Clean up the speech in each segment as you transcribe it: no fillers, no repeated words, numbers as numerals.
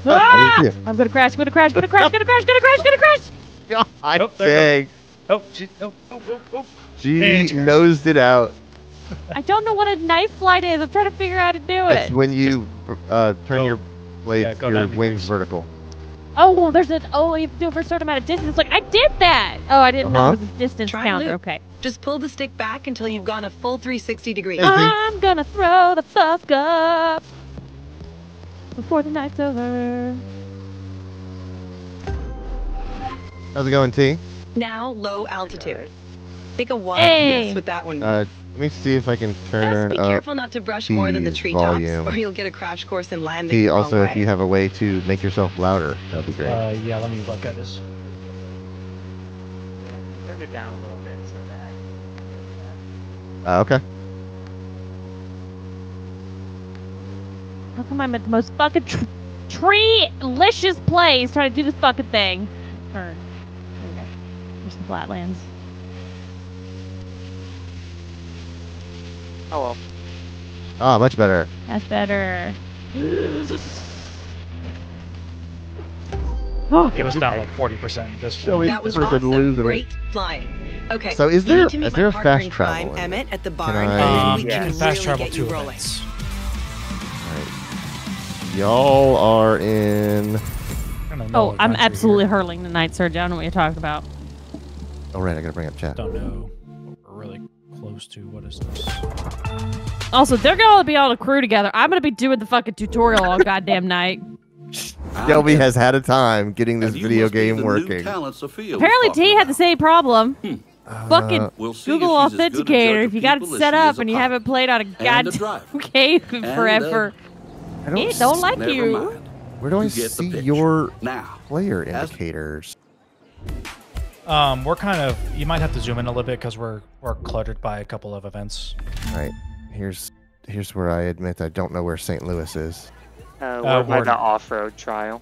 Ah! Yeah. I'm gonna crash, gonna crash, gonna crash, gonna crash, gonna crash, gonna crash! God Nope, dang. Oh, oh. She nosed it out. I don't know what a knife flight is. I'm trying to figure out how to do It's it. when you turn your blade, yeah, go your 90 wings degrees. vertical. Oh, well, there's an. Oh, you have to do it for a certain amount of distance. Like, I did that! Oh, I didn't know Uh-huh. it was a distance Try counter. loop. Okay. Just pull the stick back until you've gone a full 360 degrees. I'm gonna throw the fuck up before the night's over. How's it going, T? Now low altitude. Take a wide Hey. guess with that one. Let me see if I can Just turn be up. careful not to brush more than the T's treetops, volume. or you'll get a crash course in landing T, the wrong also, way. if you have a way to make yourself louder, that'd be great. Yeah, let me look at this. Turn it down a little bit so that. Okay. How come I'm at the most fucking tree-licious place trying to do this fucking thing? Turn. There we go. There's the flatlands. Oh well. Ah, much better. That's better. Oh, It was down like 40% this Shall we That was freaking awesome. lose it? Great flying. Okay. So is you there- need to meet is my there a partner fast in travel crime, in it? Emmett, at the barn, I- and then we Yeah. can fast really travel get 2 you rolling. events. Alright. Y'all are in. I don't know oh what I'm country here. absolutely hurling the night surge. I don't know what you're talking about. Oh, right, I gotta bring up chat. Don't know what we're really close to. What is this? Also, they're gonna be on a crew together. I'm gonna be doing the fucking tutorial all goddamn night. Shelby has had a time getting this And you video must be game the new working. talent Sophia was Apparently, talking T had about. the same problem. Fucking We'll see Google if she's as good a judge Authenticator. of If you got it people as set she up is a and you pilot. haven't played on a And a goddamn driver. game And, forever, I don't it don't like Never you. mind. Where do I You get the see picture. your Now, player as- indicators? We're kind of. You might have to zoom in a little bit because we're cluttered by a couple of events. Right. Here's where I admit I don't know where St. Louis is. We're by Warden. the off-road trial.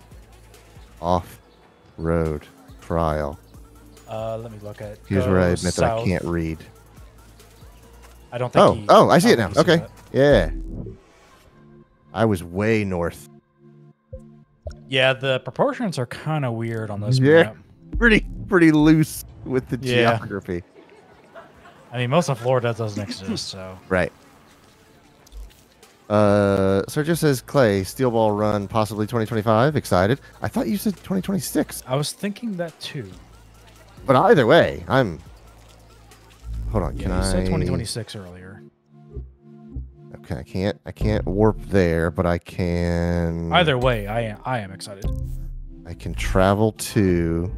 Off-road trial. Let me look at. Here's where I go admit that I south. can't read. I don't think. I see it now. think he sees Okay. that. Yeah. I was way north. Yeah, the proportions are kind of weird on this Yeah. map. Pretty loose with the Yeah. geography. I mean, most of Florida doesn't exist, so. Right. Sergio says Clay, Steel Ball Run, possibly 2025. Excited. I thought you said 2026. I was thinking that too. But either way, I'm. Hold on. Yeah, Can you I? said 2026 earlier. Okay, I can't warp there, but I can. Either way, I am excited. I can travel to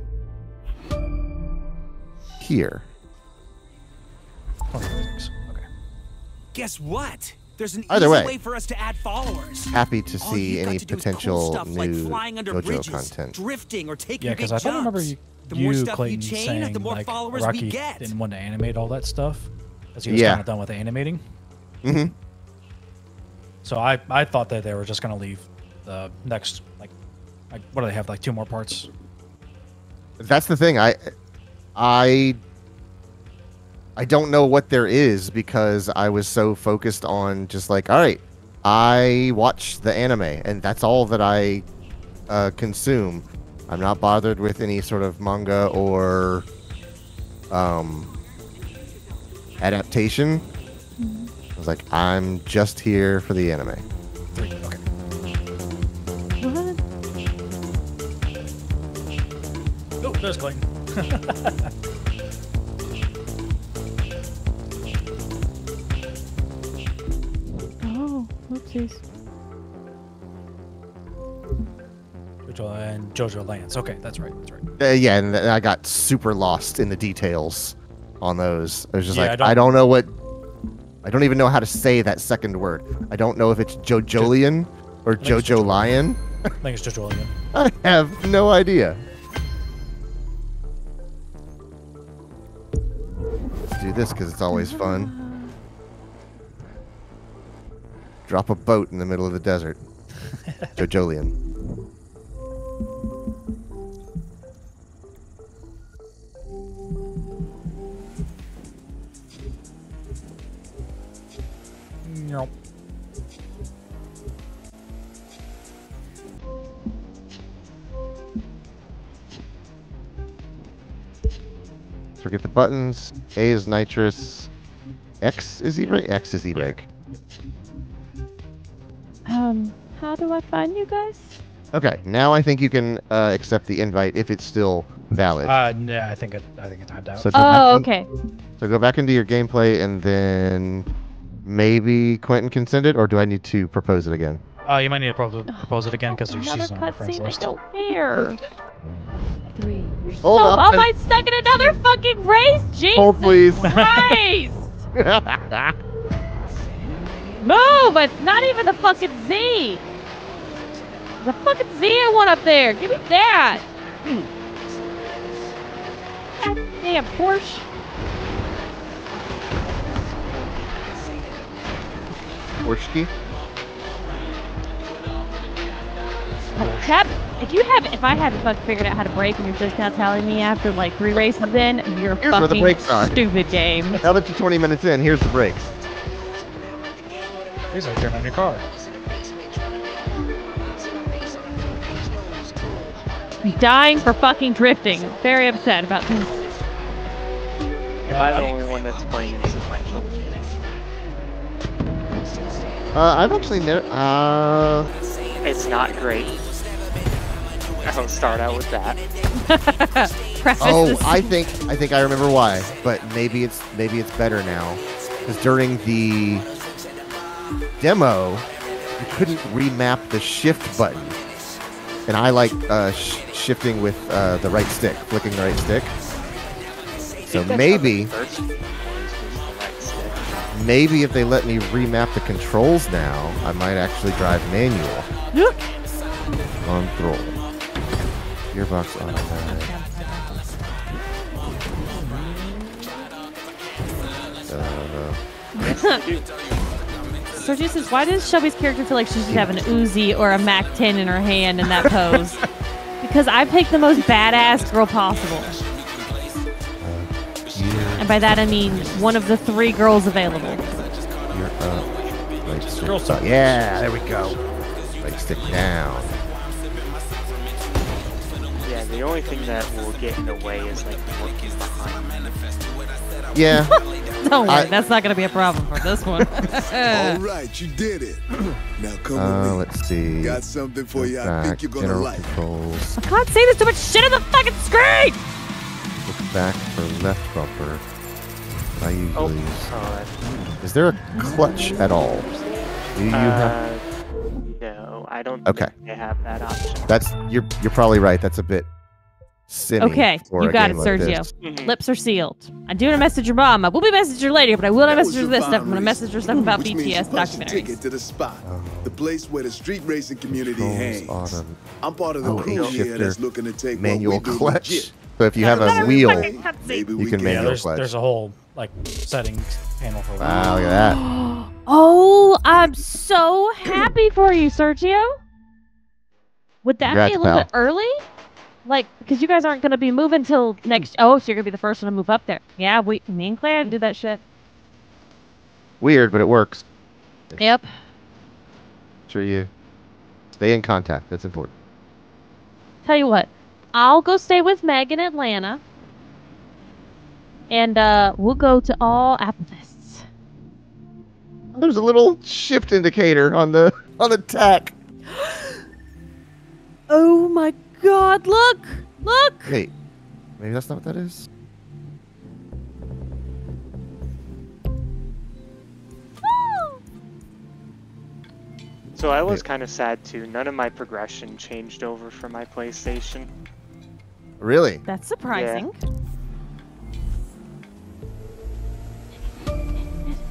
here. 2026. Okay. Guess what? There's an Either easy way. way for us to add followers. Happy to All see you've got any to do is potential cool stuff like new flying under JoJo bridges, content. drifting, or taking Yeah, big because I don't remember jumps. The more stuff you Clayton, chain, saying the more like followers we Rocky get. didn't want to animate all that stuff, as he was Yeah. kind of done with the animating. Mm-hmm. So I thought that they were just gonna leave the next like what do they have, like 2 more parts? That's the thing. I don't know what there is because I was so focused on just like, all right, I watch the anime and that's all that I consume. I'm not bothered with any sort of manga or adaptation. I was like, I'm just here for the anime. 3. Okay. What? Oh, there's Clayton. Oh, whoopsies. JoJo Lands. Okay, that's right. That's right. Yeah, and I got super lost in the details on those. I was just Yeah, like, I I don't know what. I don't even know how to say that second word. I don't know if it's Jojolian or think it's Jojo Lion. I think it's JoJo again. I have no idea. Let's do this because it's always fun. Drop a boat in the middle of the desert. Jojolian. Nope. forget the buttons. A is nitrous. X is e-brake? X is e-brake. How do I find you guys? Okay, now I think you can accept the invite if it's still valid. No, I think it timed out. So go Oh, back in- okay. So go back into your gameplay and then maybe Quentin can send it, or do I need to propose it again? You might need to propose it again because she's Another on the friends cutscene. I list. don't care. 3. Hold Oh, up. am I stuck in another fucking race? Jesus Hold, please. Christ! Move! It's not even the fucking Z. The fucking Z I want up there. Give me that. God damn Porsche. Orshki? Chap, if I haven't fucking figured out how to brake and you're just now telling me after like 3 races in, you're Here's where the fucking brakes are. stupid game. Now that you're 20 minutes in, here's the brakes. Please don't turn on your car. I'm dying for fucking drifting. Very upset about this. Am I the only one that's playing in sequential? I've actually never. It's not great. I'll start out with that. Preface Oh, this- I think I remember why, but maybe it's better now. Because during the demo, you couldn't remap the shift button, and I like shifting with the right stick, flicking the right stick. So maybe if they let me remap the controls now, I might actually drive manual. On throttle. Gearbox automatic. Sergio says, why does Shelby's character feel like she should have an Uzi or a MAC-10 in her hand in that pose? Because I picked the most badass girl possible. And by that I mean one of the 3 girls available. Gear up. Right stick Girl up. stuff. Yeah, there we go. Right stick down. Yeah, the only thing that will get in the way is like looking behind. Yeah. Don't worry, I- that's not going to be a problem for this one. All right, you did it. Now come with me. Let's see. Got something for you. I Back, think you're gonna general like. controls. I can't say there's too much shit on the fucking screen! Look back for left bumper. I usually Oh, use. Is there a clutch at all? Do you have? no, I don't Okay. think they have that option. That's you're probably right. That's a bit silly. Okay, for you a got game it, like Sergio. this. Mhm. Lips are sealed. I do want to message your mom. I will be messaging her later, but I will not That message her was this a stuff. I'm fine going to message her stuff race. about Which means you BTS punched your ticket documentaries. to the spot, the place where the street racing community Controls, hangs. auto, I'm part of the Oh, crew no. here Shifter, that's looking to take manual what we do clutch. legit. So if you have Another a wheel, fucking cutscene. Maybe You we can can manual there's clutch. a whole like settings panel for Wow, look at that. Oh, I'm so happy for you, Sergio. Would that Congrats, be a little pal. bit early? Like, because you guys aren't going to be moving till next. Oh, so you're going to be the first one to move up there. Yeah, me and Claire do that shit. Weird, but it works. Yep. Sure, you stay in contact. That's important. Tell you what, I'll go stay with Meg in Atlanta. And we'll go to all Applefests. There's a little shift indicator on the tack. Oh my god, look! Look! Wait, maybe that's not what that is. So I was kind of sad too. None of my progression changed over for my PlayStation. Really? That's surprising.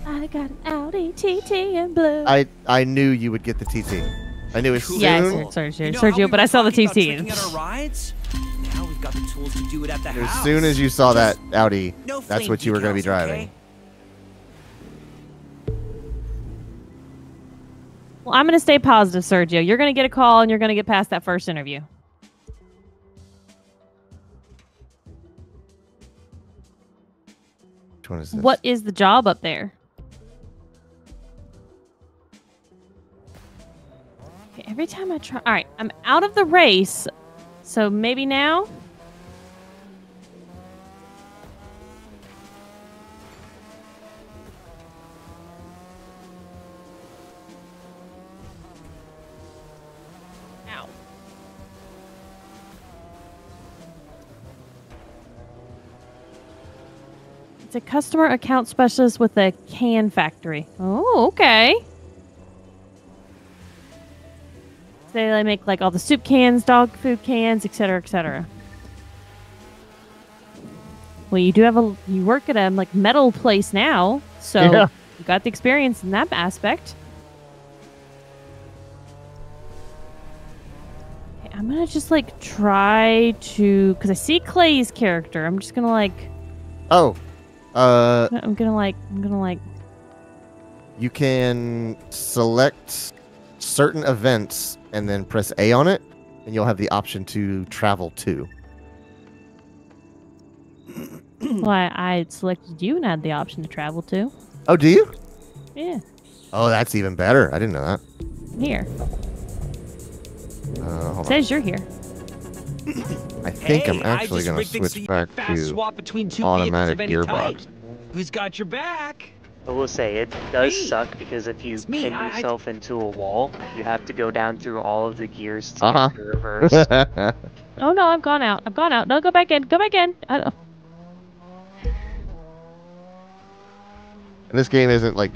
I got an Audi TT in blue. I knew you would get the TT. I knew as soon. Yeah, Cool. Sergio, You know how Sergio, we but were I saw the talking about TT. tricking at our rides? Now we've got the tools to do it at the As house. soon as you saw that Audi, No that's flame what you were going to be decals, driving. okay? Well, I'm going to stay positive, Sergio. You're going to get a call and you're going to get past that first interview. Which one is this? What is the job up there? Okay, every time I try... All right, I'm out of the race, so maybe now? It's a customer account specialist with a can factory. Oh, okay. They make like all the soup cans, dog food cans, etc., etc. Well, you do have you work at a like metal place now, so Yeah. you got the experience in that aspect. Okay, I'm gonna just like try to, because I see Clay's character. I'm just gonna like, Oh, I'm gonna like. you can select certain events and then press A on it, and you'll have the option to travel to. Well, I selected you and had the option to travel to. Oh, do you? Yeah, Oh, that's even better. I didn't know that. here. Hold on. Says you're here. I think I'm Hey, I actually just going to rigged things so switch you back can fast to swap between two automatic vehicles of any gearbox. type. Who's got your back? I will say it does Hey, suck because if you it's me, pin I- yourself into a wall, you have to go down through all of the gears to Uh-huh. get to reverse. Oh no, I've gone out. I've gone out. No, go back in. Go back in. I don't... And this game isn't like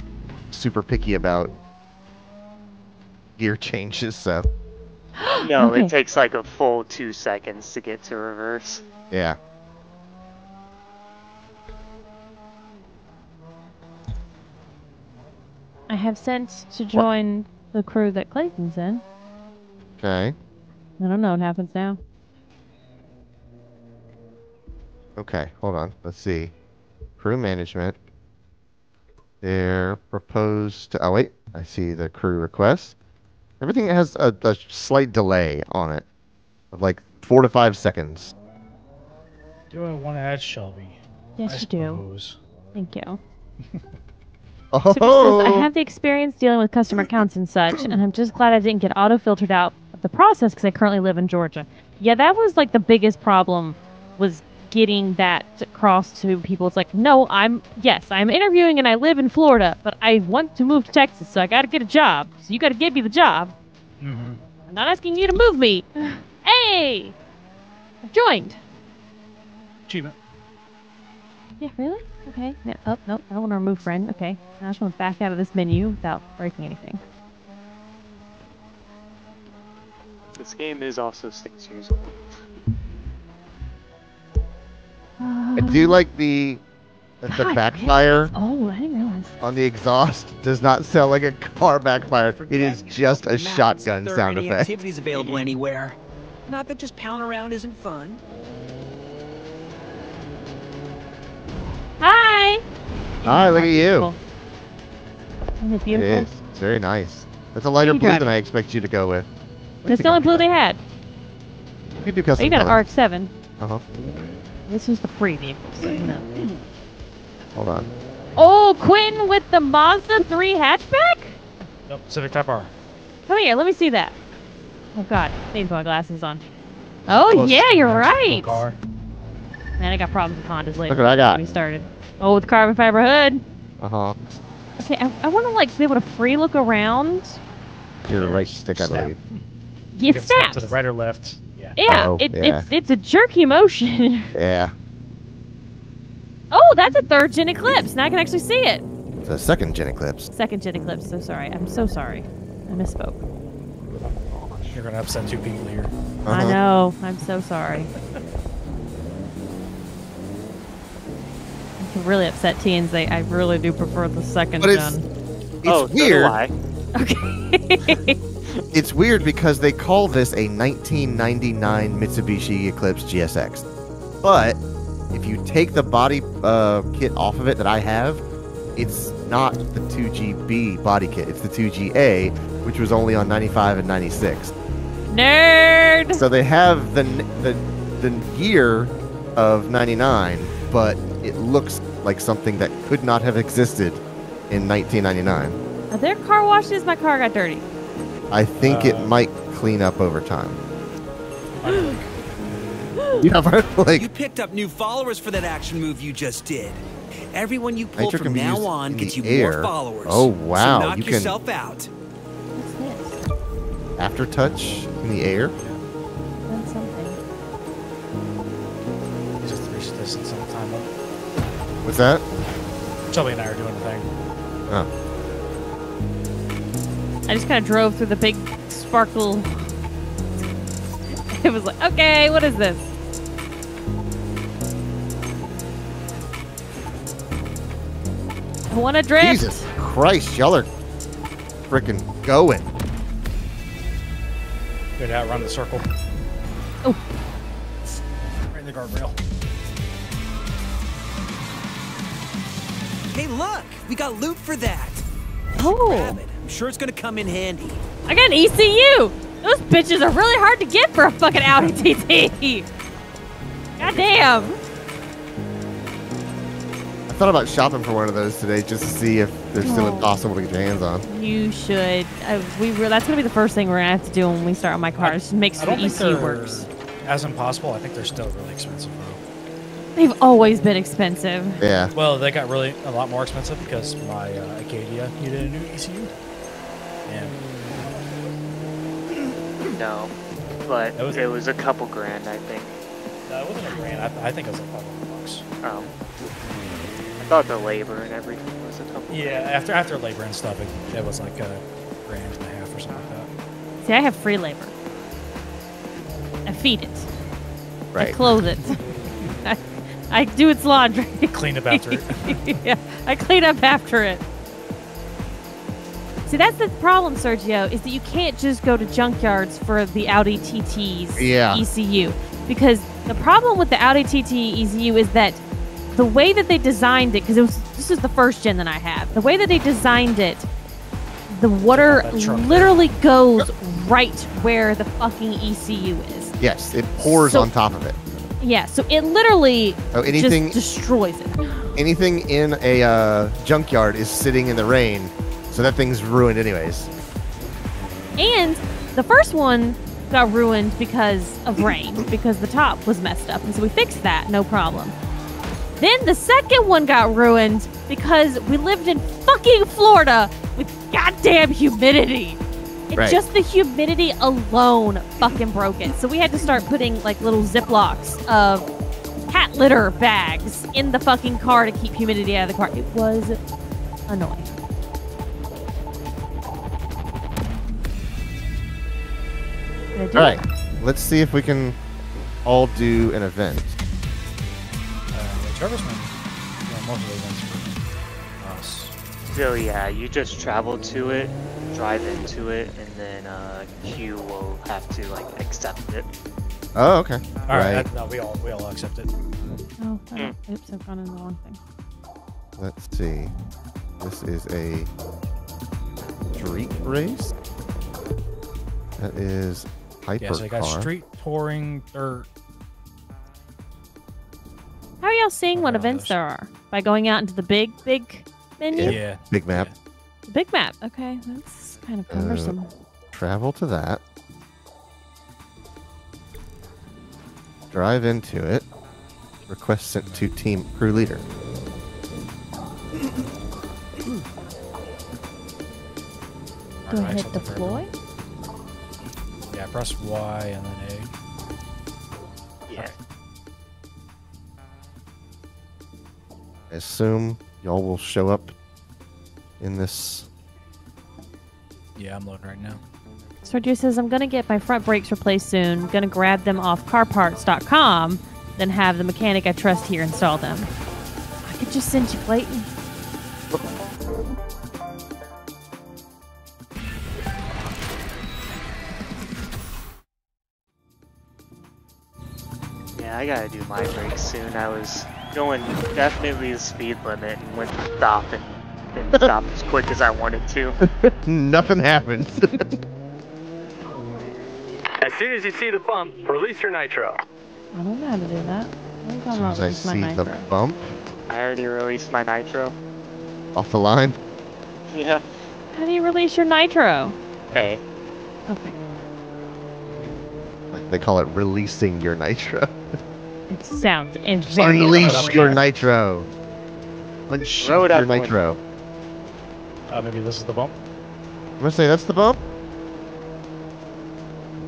super picky about gear changes, so No, Okay. it takes like a full 2 seconds to get to reverse. yeah. I have sent to join the crew that Clayton's in. Okay. I don't know what happens now. Okay, hold on. Let's see. Crew management. They're proposed to... Oh, wait. I see the crew request. Everything has a slight delay on it. Of like 4 to 5 seconds. Do I want to add Shelby? Yes, I you do. suppose. Thank you. Oh! So just says, I have the experience dealing with customer accounts and such, and I'm just glad I didn't get auto-filtered out of the process because I currently live in Georgia. Yeah, that was like the biggest problem, was getting that across to people. It's like, no, I'm interviewing and I live in Florida, but I want to move to Texas, so I got to get a job. So you got to give me the job. Mm-hmm. I'm not asking you to move me. Hey! I've joined. Achievement. Yeah, really? Okay. No, oh, nope. I don't want to remove friend. Okay. I just want to back out of this menu without breaking anything. This game is also 6 years old. I do like the backfire Oh, I didn't realize. on the exhaust does not sound like a car backfire. It is just a shotgun There sound any effect. activities available anywhere? Not that just pounding around isn't fun. Hi! Hi, look at you. Isn't it It beautiful? is. It's very nice. That's a lighter you blue than driving? I expect you to go with. That's the only blue they had. You can do Oh, custom you got an color. RX-7. Uh-huh. This was the free vehicle, so you know. Hold on. Oh, Quentin with the Mazda 3 hatchback? Nope, Civic Type R. Come here, let me see that. Oh god, I need to put my glasses on. Oh Close yeah, to you're the right. Car. Man, I got problems with Hondas lately. Look what I got. Get me started. Oh, with the carbon fiber hood. Uh-huh. Okay, I want to like be able to free look around. Your right stick, I Snap. believe. You can snap snaps. to the right or left. Yeah. Yeah, Oh, yeah. it's a jerky motion. Yeah. Oh, that's a 3rd gen Eclipse. Now I can actually see it. It's a 2nd gen Eclipse. 2nd gen Eclipse. So sorry. I'm so sorry. I misspoke. You're gonna upset 2 people here. I Uh-huh. know. I'm so sorry. I can really upset teens. I really do prefer the 2nd But it's, gen. it's Oh, so do weird. I. Okay. It's weird because they call this a 1999 Mitsubishi Eclipse GSX. But if you take the body kit off of it that I have, it's not the 2GB body kit. It's the 2GA, which was only on 95 and 96. Nerd. So they have the year of 99, but it looks like something that could not have existed in 1999. Are there car washes? My car got dirty. I think it might clean up over time. Yeah, like You picked up new followers for that action move you just did. Everyone you pull Nitro can from be now used on in gets the you air. more followers. Oh, wow, So knock you can- yourself out. What's this? aftertouch in the air. That's something. Just reach this in some time. What's that? Shelby and I are doing the thing. Oh. I just kind of drove through the big sparkle. It was like, okay, what is this? I want to drift. Jesus Christ, y'all are freaking going. Good outrun the circle. Oh. Right in the guardrail. Hey, look! We got loot for that. Oh, Grab it. I'm sure it's gonna come in handy. I got an ECU. Those bitches are really hard to get for a fucking Audi TT. God damn. I thought about shopping for one of those today just to see if they're still Oh. impossible to get your hands on. You should. That's gonna be the first thing we're gonna have to do when we start on my car. Is make I sure don't the think ECU they're works. as impossible. I think they're still really expensive though. They've always been expensive. Yeah. Well, they got really a lot more expensive because my Acadia needed a new ECU. And No, but That was- it was a couple grand, I think. no, it wasn't a grand. I think it was like $500. Oh. I thought the labor and everything was a couple. Yeah, after labor and stuff, it was like $1.5 grand or something like that. See, I have free labor. I feed it. I Right. clothe it. I do its laundry. Clean up after it. Yeah, I clean up after it. See, that's the problem, Sergio, is that you can't just go to junkyards for the Audi TT's Yeah. ECU. Because the problem with the Audi TT ECU is that the way that they designed it, because this is the first gen that I have, the way that they designed it, the water that truck there. literally goes right where the fucking ECU is. Yes, it pours So- on top of it. Yeah, so it literally Oh, anything just destroys it. anything in a junkyard is sitting in the rain, so that thing's ruined anyways. And the first one got ruined because of rain, because the top was messed up. And so we fixed that, no problem. Then the second one got ruined because we lived in fucking Florida with goddamn humidity. Right. Just the humidity alone fucking broke it. So we had to start putting like little Ziplocs of cat litter bags in the fucking car to keep humidity out of the car. It was annoying. Did I do All right, it? let's see if we can all do an event. Trevor's been doing most of the events for us. So yeah, you just travel to it, drive into it, and then Q will have to like accept it. Oh, okay. All right, Right. no, we all accept it. Oh, oops, I've gone in the wrong thing. Let's see. This is a street race. That is hypercar. Yeah, so you got street touring dirt. How are y'all seeing what Okay, events others. there are? By going out into the big menu? Yeah. Big map. The big map. Okay, that's kind of cumbersome. Travel to that. Drive into it. Request sent to team crew leader. Go Alright, ahead, so it's deploy. Yeah, press Y and then A. Yeah. I assume y'all will show up in this. Yeah, I'm loading right now. Sergio says, I'm going to get my front brakes replaced soon. Going to grab them off carparts.com, then have the mechanic I trust here install them. I could just send you Clayton. Yeah, I gotta do my brakes soon. I was going definitely the speed limit and went to stop and didn't stop as quick as I wanted to. Nothing happens. As soon as you see the bump, release your nitro. I don't know how to do that. I think I'm As I release my see the nitro. bump I already released my nitro. off the line. Yeah. How do you release your nitro? Hey. Okay. They call it releasing your nitro. It sounds very Unleash your nitro. Unshoot Road your up one. nitro. Maybe this is the bump. I'm gonna say that's the bump.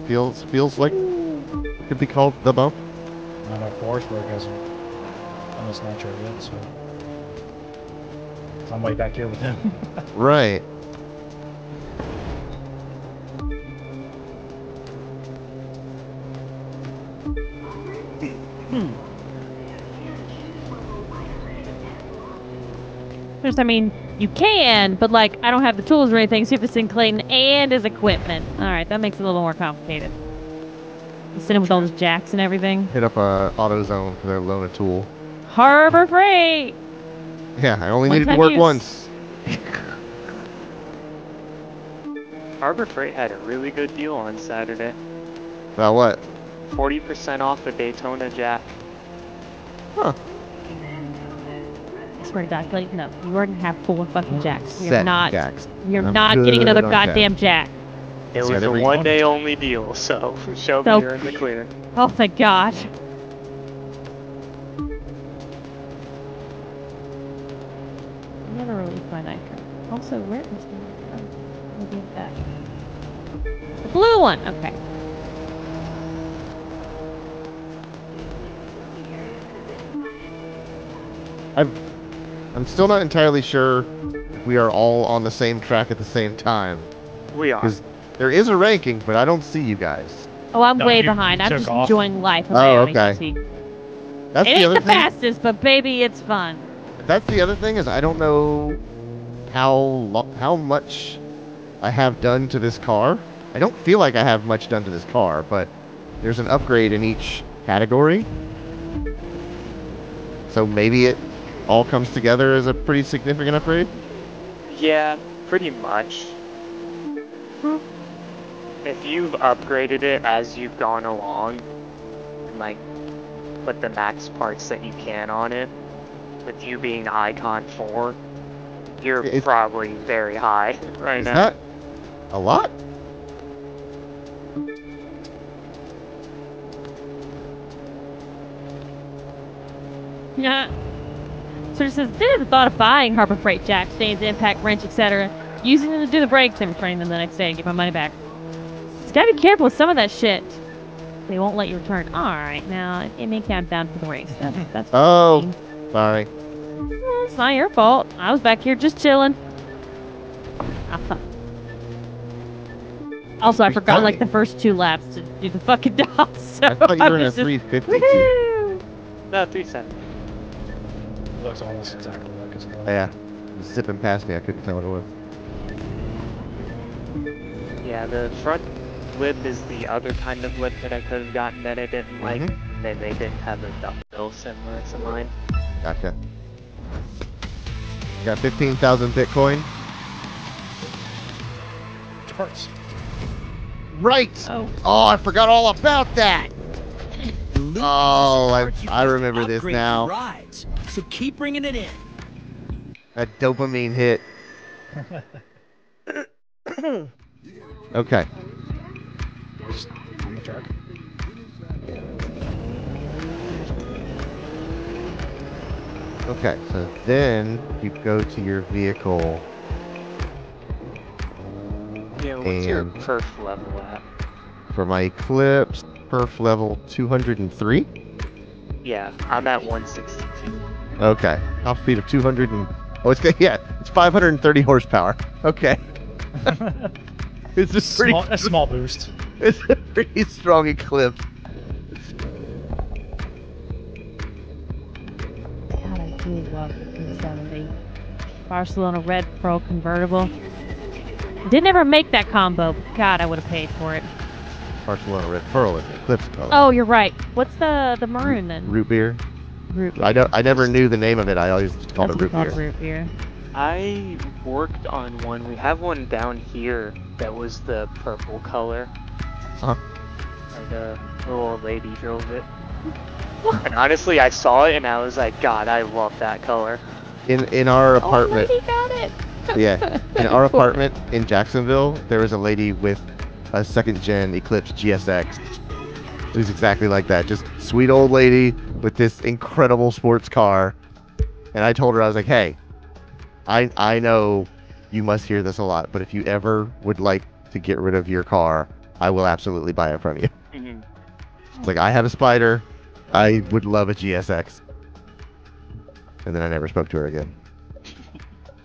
Feels like it could be called the bump. I don't know if Forestburg hasn't done his nitro yet, so. So I'm way back here with him. Right. Just, I mean, you can, but like, I don't have the tools or anything, so you have to send Clayton and his equipment. Alright, that makes it a little more complicated. Send him with all his jacks and everything. Hit up AutoZone for their loan a tool. Harbor Freight! Yeah, I only needed to One-time work use. once. Harbor Freight had a really good deal on Saturday. About what? 40% off the Daytona Jack. Huh. I swear to God, Clayton, no. You already have 4 fucking jacks. You're Set not. jacks. You're I'm not getting good another on goddamn jack. It See, was a every- one-day only deal, so show me So- you're in the clear. Oh, thank God. I never really find nitro. Also, where is the nitro? Maybe it's that. The blue one! Okay. I'm still not entirely sure if we are all on the same track at the same time. We are. Because there is a ranking, but I don't see you guys. Oh, I'm No, way you behind. I'm took just off. enjoying life. on Oh, my own okay. ATC. That's It the ain't other the thing. fastest, but baby, it's fun. That's the other thing is I don't know how much I have done to this car. I don't feel like I have much done to this car, but there's an upgrade in each category. So maybe it all comes together as a pretty significant upgrade. Yeah, pretty much. If you've upgraded it as you've gone along, and like put the max parts that you can on it, with you being Icon 4, you're It's- probably very high right Is now. that a lot? Yeah. So it says, did the thought of buying Harbor Freight jacks, chains, impact, wrench, etc., using them to do the brakes and returning them the next day and get my money back. Just gotta be careful with some of that shit. They won't let you return. Alright, now it may count down for the race. That's Oh, fine. sorry. Well, it's not your fault. I was back here just chilling. Also, I forgot like the first 2 laps to do the fucking dots. So I thought you were in a was just- 350. Woohoo! No, 370. Looks almost exactly like his car. Yeah, zipping past me, I couldn't tell what it was. Yeah, the front lip is the other kind of lip that I could have gotten that I didn't like. Then they didn't have a duckbill similar to mine. Gotcha. Got 15,000 Bitcoin. Parts. Right. Oh. Oh, I forgot all about that. Oh, I remember this Upgrade now. your rides. So keep bringing it in. That dopamine hit. Okay. On the track. Okay, so then you go to your vehicle. Yeah, what's your And- perf level at? For my Eclipse, perf level 203. Yeah, I'm at 162. Okay. Top speed of 200 and... Oh, it's 530 horsepower. Okay. It's a pretty... A small boost. It's a pretty strong Eclipse. God, I do love the 370. Barcelona Red Pro convertible. Didn't ever make that combo, but God, I would have paid for it. Barcelona Red Pearl is the Eclipse color. Oh, you're right. What's the maroon then? Root beer. Root beer. I never knew the name of it. I always just called That's it what we root call beer. root beer. I worked on one. We have one down here that was the purple color. Huh. And a little old lady drove it. And honestly, I saw it and I was like, God, I love that color. In our apartment, Oh, lady got it. yeah, in our apartment in Jacksonville, there was a lady with a second gen Eclipse GSX. It was exactly like that. Just sweet old lady with this incredible sports car. And I told her, I was like, hey, I know you must hear this a lot, but if you ever would like to get rid of your car, I will absolutely buy it from you. Mhm. It's like, I have a Spider. I would love a GSX. And then I never spoke to her again.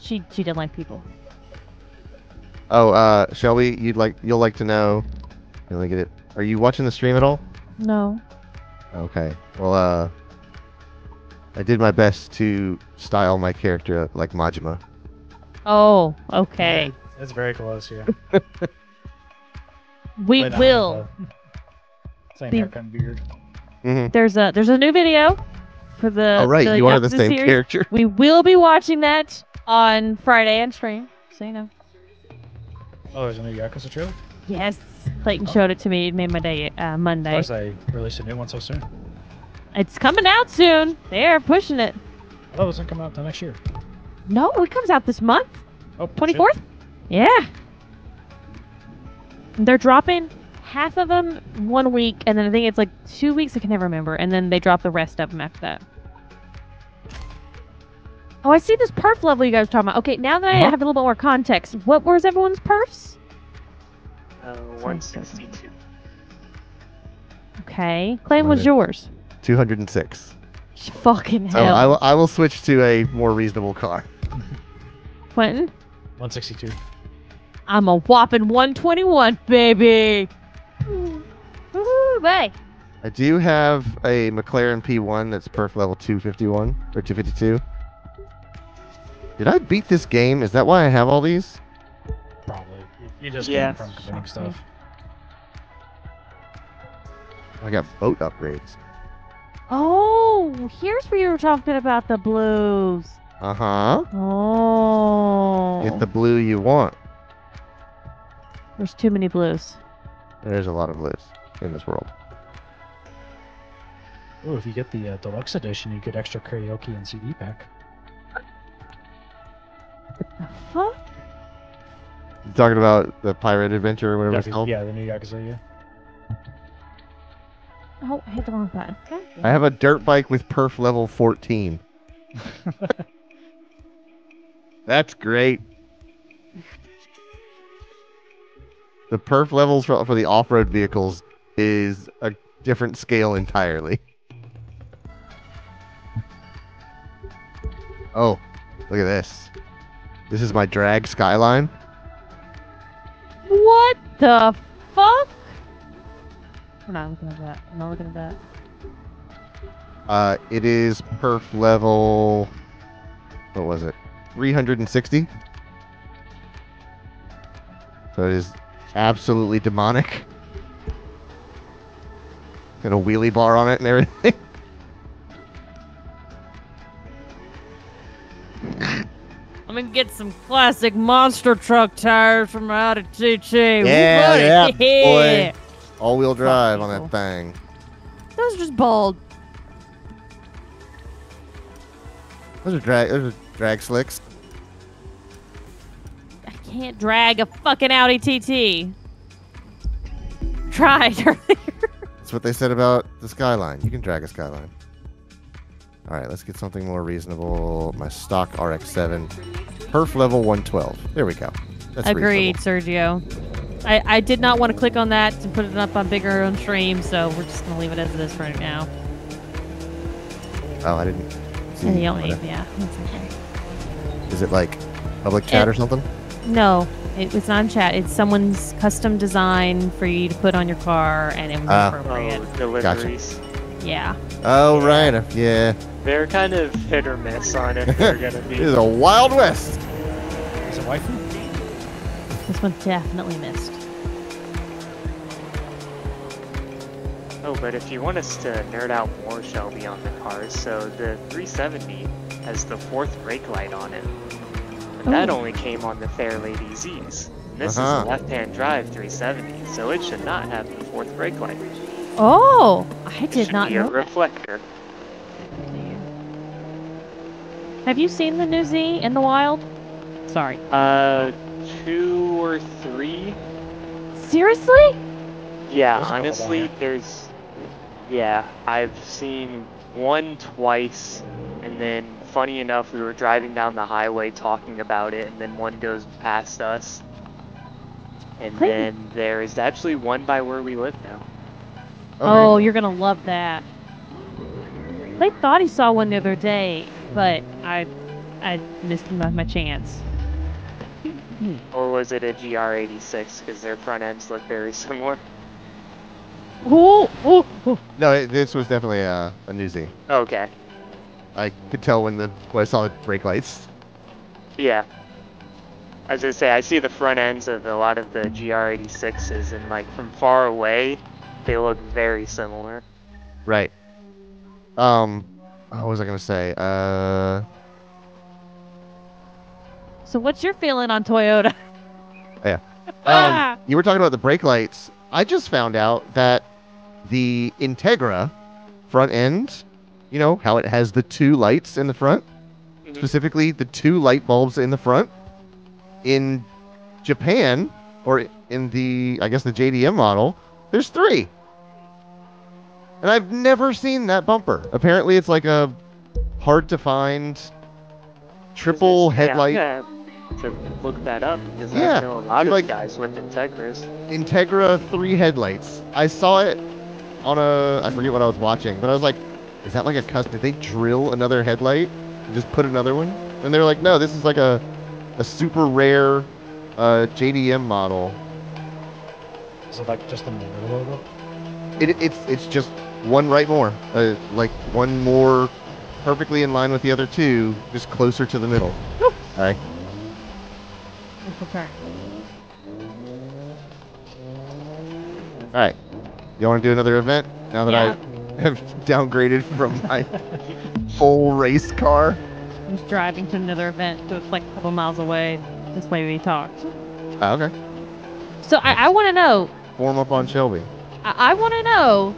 She didn't like people. Oh, Shelby, you'll like to know. Let me get it. Are you watching the stream at all? No. Okay. Well, I did my best to style my character like Majima. Oh, okay. It's very close, yeah. We Wait, will. Same Be- haircut and beard. Mm-hmm. There's a new video for the. Oh right, the you are the Yakuza same series. character. We will be watching that on Friday and stream. So you know. Oh, there's a new Yakuza trailer? Yes. Clayton showed it to me. It made my day. Monday. Of course, they released a new one so soon. It's coming out soon. They're pushing it. I thought it was going to come out until next year. No, it comes out this month. Oh, 24th? Yeah. They're dropping half of them 1 week, and then I think it's like 2 weeks. I can never remember. And then they drop the rest of them after that. Oh, I see this perf level you guys are talking about. Okay, now that I have a little bit more context, where's everyone's perfs? 162. Okay. Claim was yours. 206. Fucking So hell. I will switch to a more reasonable car. Quentin? 162. I'm a whopping 121, baby. Woohoo, bye. I do have a McLaren P1 that's perf level 251 or 252. Did I beat this game? Is that why I have all these? Probably. You just Yeah. came from committing stuff. I got boat upgrades. Oh, here's where you were talking about the blues. Uh-huh. Oh. Get the blue you want. There's too many blues. There's a lot of blues in this world. Oh, if you get the deluxe edition, you get extra karaoke and CD pack. The fuck? You talking about the Pirate Adventure or whatever it's called? Yeah, the new Yakuza, yeah. Oh, I hit the wrong button. Okay. I have a dirt bike with perf level 14. That's great. The perf levels for the off-road vehicles is a different scale entirely. Oh, look at this. This is my drag Skyline. What the fuck? We're not looking at that. I'm not looking at that. It is perf level... What was it? 360. So it is absolutely demonic. Got a wheelie bar on it and everything. I'm gonna get some classic monster truck tires from out of TT. Yeah, Buddy. boy. All-wheel drive on people. that thing. Those are just bald. Those are drag slicks. I can't drag a fucking Audi TT. Tried earlier. That's what they said about the Skyline. You can drag a Skyline. All right, let's get something more reasonable. My stock RX-7, perf level 112. There we go. That's Agreed, reasonable. Sergio. I did not want to click on that and put it up on bigger on stream, so we're just gonna leave it as it is for right now. Oh, I didn't see. And you don't need, what yeah. That's okay. Is it like public chat It- or something? No, it's not in chat. It's someone's custom design for you to put on your car, and it was appropriate. Oh, deliveries. Yeah. Oh, right. Yeah. They're kind of hit or miss on if they're gonna be. This is a Wild West. Is it waifu? This one definitely missed. Oh, but if you want us to nerd out more, Shelby, on the cars, so the 370 has the fourth brake light on it. And that Oh. only came on the Fairlady Zs. And this is Uh-huh. a left-hand drive 370, so it should not have the fourth brake light. Oh, I It did should not be know a that. reflector. Have you seen the new Z in the wild? Sorry. 2 or 3. Seriously? Yeah, There's a couple honestly, down there's. Yeah, I've seen one twice, and then funny enough, we were driving down the highway talking about it, and then one goes past us. And Clayton. then there is actually one by where we live now. Oh, you're gonna love that. They thought he saw one the other day, but I I missed my chance. Or was it a GR86? Because their front ends look very similar. Ooh, ooh, ooh. No, this was definitely a newsie. Okay. I could tell when I saw the brake lights. Yeah. I was gonna say, I see the front ends of a lot of the GR86s, and like from far away, they look very similar. Right. What was I gonna say? So what's your feeling on Toyota? Yeah. Ah! You were talking about the brake lights. I just found out that the Integra front end, you know, how it has the 2 lights in the front, specifically the 2 light bulbs in the front. In Japan, or in the, I guess the JDM model, there's 3. And I've never seen that bumper. Apparently it's like a hard to find triple headlight. Yeah, to look that up, because Yeah, I know a lot of like- guys with Integras. Integra 3 headlights. I saw it on I forget what I was watching, but I was like, is that like a custom? Did they drill another headlight and just put another one? And they're like, no, this is like a super rare JDM model. Is it like just a more logo? It's just one right more, like one more perfectly in line with the other 2, just closer to the middle. All right. All right. You want to do another event now that Yeah. I have downgraded from my full race car? I'm just driving to another event, so it's like a couple miles away. This way we talked. Oh, okay. So I want to know. Form up on Shelby. I want to know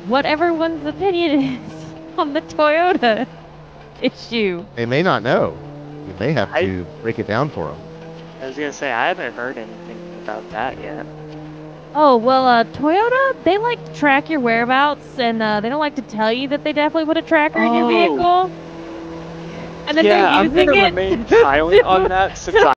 what everyone's opinion is on the Toyota issue. They may not know. You may have I- to break it down for them. I was gonna say, I haven't heard anything about that yet. Oh, well, Toyota, they like to track your whereabouts, and they don't like to tell you that they definitely put a tracker in your vehicle. And then Yeah, they're I'm using gonna it. remain silent on that since I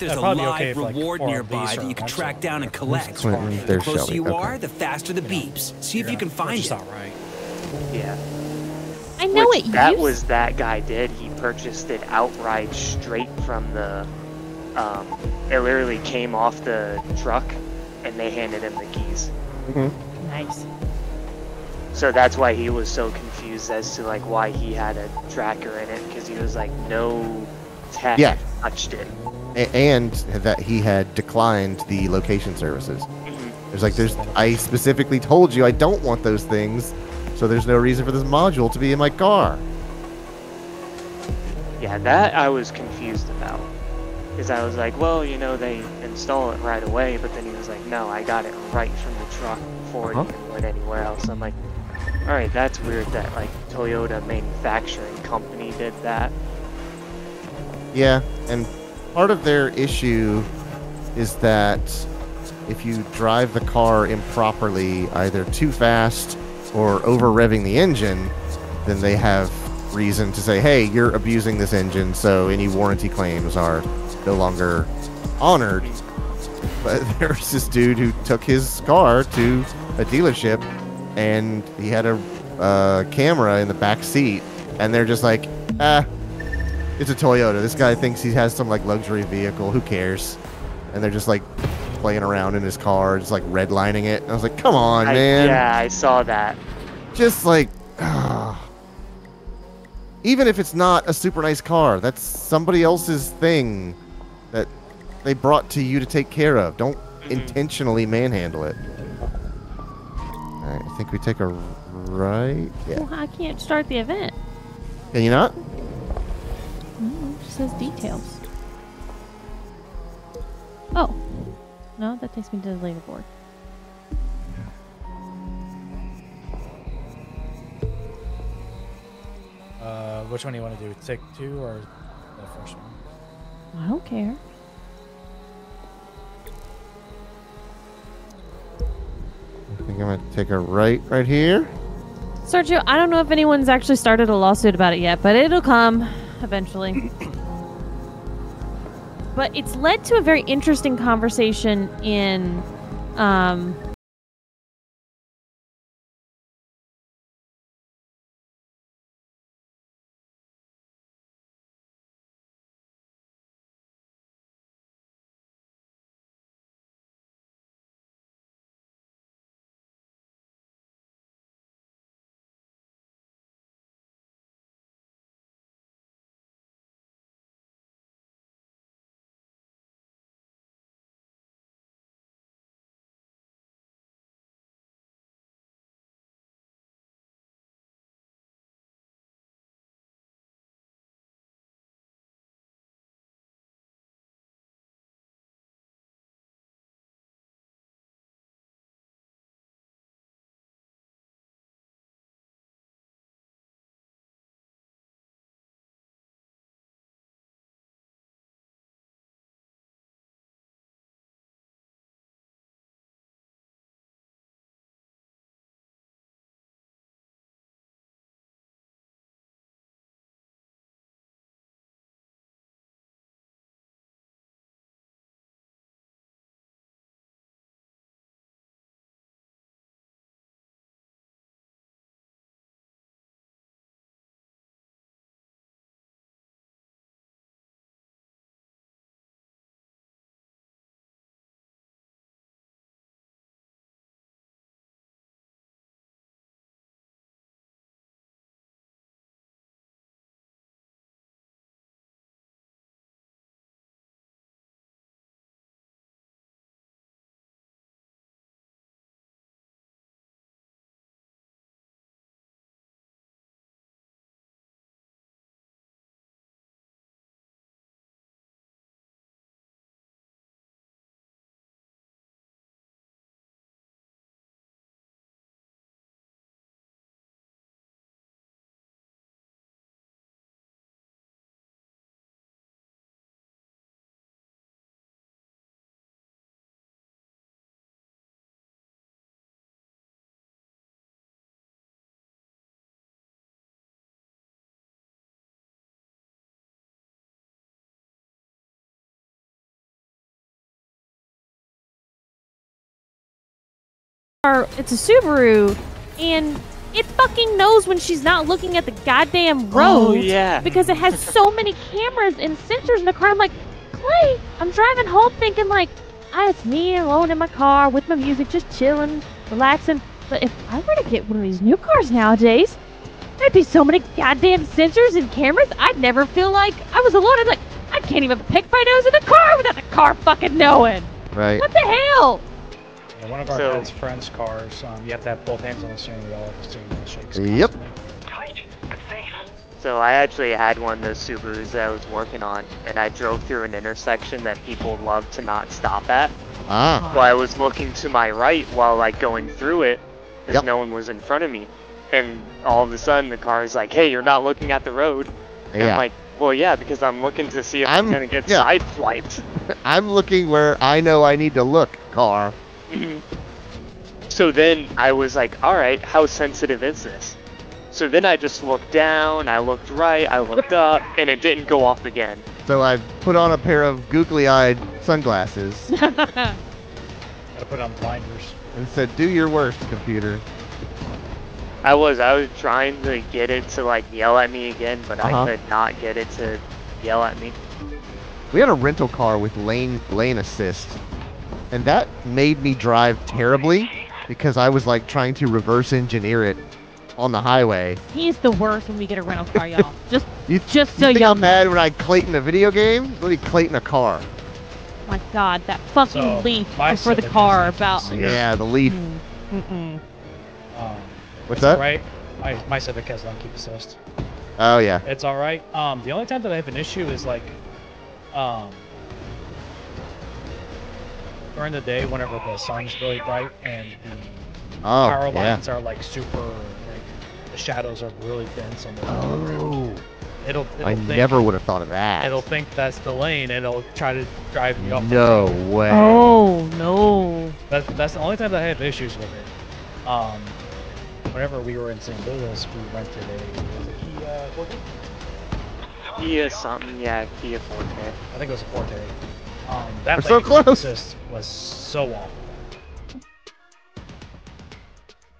There's a probably live okay if, like, reward 4 of nearby these that are you can also track down and there. collect. Clinton, The there's closer Shelby. you Okay. are, the faster the beeps. See if you can find Which is it. all right. yeah. I know Which it that used- was that guy did. He purchased it outright straight from the. It literally came off the truck, and they handed him the keys. Nice. So that's why he was so confused as to like why he had a tracker in it, because he was like, no tech Yeah. touched it. And that he had declined the location services. There's like, I specifically told you I don't want those things, so there's no reason for this module to be in my car. Yeah, that I was confused about. Because I was like, well, you know, they install it right away, but then he was like, no, I got it right from the truck before it even went anywhere else. I'm like, alright, that's weird that, like, Toyota manufacturing company did that. Yeah, and part of their issue is that if you drive the car improperly, either too fast or over revving the engine, then they have reason to say, hey, you're abusing this engine, so any warranty claims are no longer honored. But there's this dude who took his car to a dealership, and he had a camera in the back seat, and they're just like, it's a Toyota. This guy thinks he has some like luxury vehicle. Who cares? And they're just like playing around in his car, just like redlining it. And I was like, come on, man. Yeah, I saw that. Just like, even if it's not a super nice car, that's somebody else's thing that they brought to you to take care of. Don't intentionally manhandle it. Alright, I think we take a right. Yeah. Well, I can't start the event. Can you not? No, it just says details. Oh. No, that takes me to the leaderboard. Which one do you want to do? Take 2 or the first one? I don't care. I think I'm going to take a right here. Sergio, I don't know if anyone's actually started a lawsuit about it yet, but it'll come eventually. But it's led to a very interesting conversation in it's a Subaru, and it fucking knows when she's not looking at the goddamn road. Oh, yeah. Because it has so many cameras and sensors in the car. I'm like, Clay, I'm driving home thinking like, it's me alone in my car with my music, just chilling, relaxing. But if I were to get one of these new cars nowadays, there'd be so many goddamn sensors and cameras, I'd never feel like I was alone. I'd be like, I can't even pick my nose in the car without the car fucking knowing. Right. What the hell? Yeah, one of our dad's friends' cars, you have to have both hands on the steering wheel if the steering wheel shakes. Yep. So I actually had one of those Subarus that I was working on, and I drove through an intersection that people love to not stop at. Ah. Well, I was looking to my right while like going through it, because no one was in front of me. And all of a sudden the car is like, hey, you're not looking at the road. And I'm like, well, yeah, because I'm looking to see if I'm going to get sideswiped. I'm looking where I know I need to look, car. So then I was like, alright, how sensitive is this? So then I just looked down, I looked right, I looked up, and it didn't go off again. So I put on a pair of googly-eyed sunglasses. Gotta put on blinders. And said, do your worst, computer. I was trying to get it to like yell at me again, but I could not get it to yell at me. We had a rental car with lane assist, and that made me drive terribly because I was like trying to reverse engineer it on the highway. He's the worst when we get a rental car, y'all. Just You so think y'all I'm mad when I Clayton a video game? Let me Clayton a car. my God, that fucking So, leaf my before the Civic car is about. Yeah, the Leaf. Mm-mm. What's that? Right. My Civic has lane keep assist. Oh yeah. It's all right. The only time that I have an issue is like, during the day whenever the sun's really bright and the power lines are like super, like the shadows are really dense on the road. It'll I think, never would have thought of that. It'll think that's the lane and it'll try to drive me off. No the road. way. Oh no. That's the only time that I have issues with it. Whenever we were in St. Louis, we rented a Kia Forte? Kia something, yeah, Kia Forte. I think it was a Forte. That We're so lane close. assist was so awful.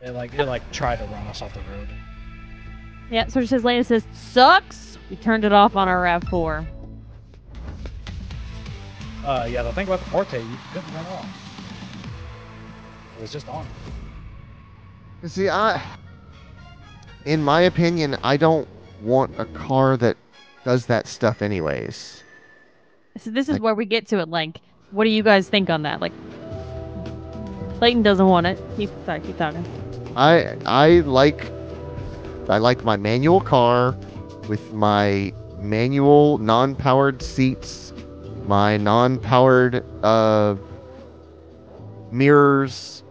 It tried to run us off the road. Yeah, so it says lane assist sucks. We turned it off on our RAV4. Yeah, the thing about the Forte, you couldn't run off. It was just on. See, in my opinion, I don't want a car that does that stuff anyways. So this is where we get to it. Like, what do you guys think on that? Like, Clayton doesn't want it. Keep talking. I like my manual car with my manual non-powered seats, my non-powered mirrors,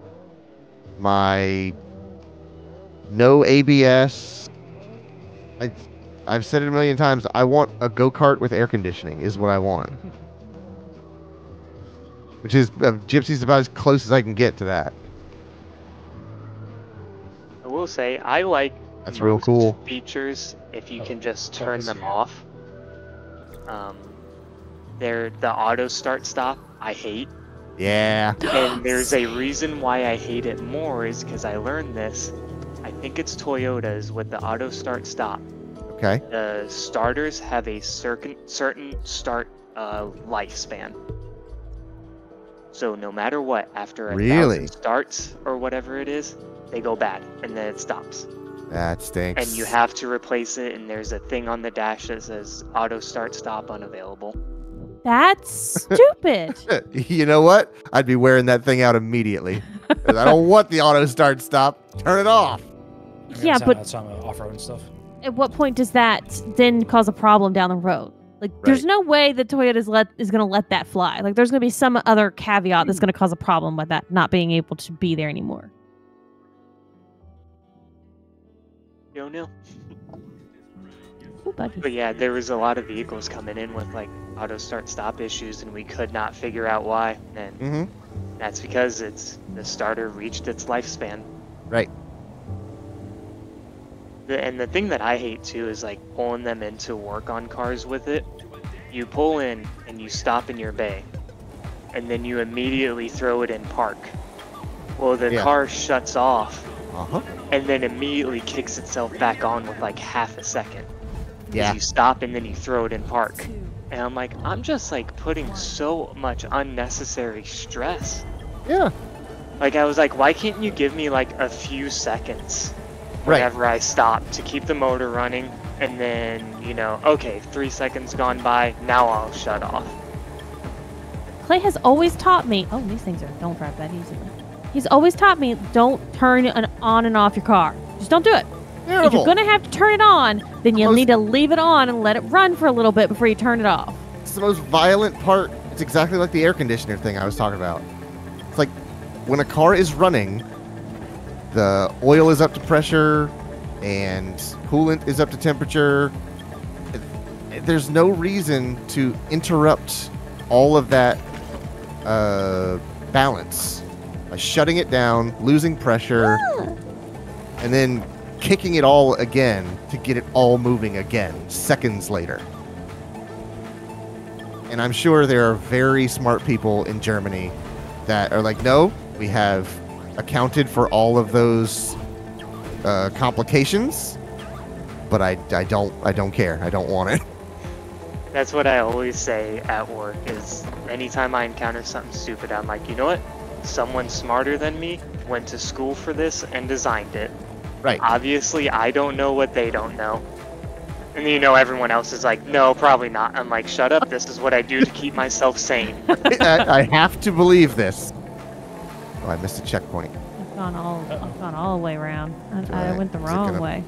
my no ABS. I've said it a million times. I want a go-kart with air conditioning is what I want. Which is Gypsy's about as close as I can get to that. I will say, I like That's real cool. features if you can just turn them off. The auto start stop, I hate. Yeah. And there's a reason why I hate it more is because I learned this. I think it's Toyotas with the auto start stop. Okay. The starters have a certain start lifespan. So no matter what, after a thousand starts or whatever it is, they go bad and then it stops. That stinks. And you have to replace it, and there's a thing on the dash that says auto start stop unavailable. That's stupid. You know what? I'd be wearing that thing out immediately. 'Cause I don't want the auto start stop. Turn it off. Yeah, but that's on off-road and stuff. At what point does that then cause a problem down the road? Like, there's no way that Toyota is going to let that fly. Like, there's going to be some other caveat that's going to cause a problem with that not being able to be there anymore. Don't know. Ooh, buddy. But yeah, there was a lot of vehicles coming in with like auto start stop issues, and we could not figure out why. And that's because the starter reached its lifespan. Right. And the thing that I hate too is like pulling them into work on cars with it. You pull in and you stop in your bay, and then you immediately throw it in park. Well, the car shuts off and then immediately kicks itself back on with like half a second. Yeah. You stop and then you throw it in park. And I'm like, I'm just like putting so much unnecessary stress. Yeah. Like I was like, why can't you give me like a few seconds whenever I stop to keep the motor running, and then, you know, okay, 3 seconds gone by, now I'll shut off. Clay has always taught me. Oh, these things don't drive that easily. He's always taught me, don't turn it on and off your car. Just don't do it. Terrible. If you're gonna have to turn it on, then you'll need to leave it on and let it run for a little bit before you turn it off. It's the most violent part. It's exactly like the air conditioner thing I was talking about. It's like when a car is running, the oil is up to pressure and coolant is up to temperature. There's no reason to interrupt all of that balance by shutting it down, losing pressure, and then kicking it all again to get it all moving again seconds later. And I'm sure there are very smart people in Germany that are like, no, we have accounted for all of those complications, but I don't care. I don't want it. That's what I always say at work, is anytime I encounter something stupid, I'm like, you know what? Someone smarter than me went to school for this and designed it. Right. Obviously, I don't know what they don't know. And you know, everyone else is like, no, probably not. I'm like, shut up. This is what I do to keep myself sane. I have to believe this. Oh, I missed a checkpoint. I've gone all the way around. I went the wrong way.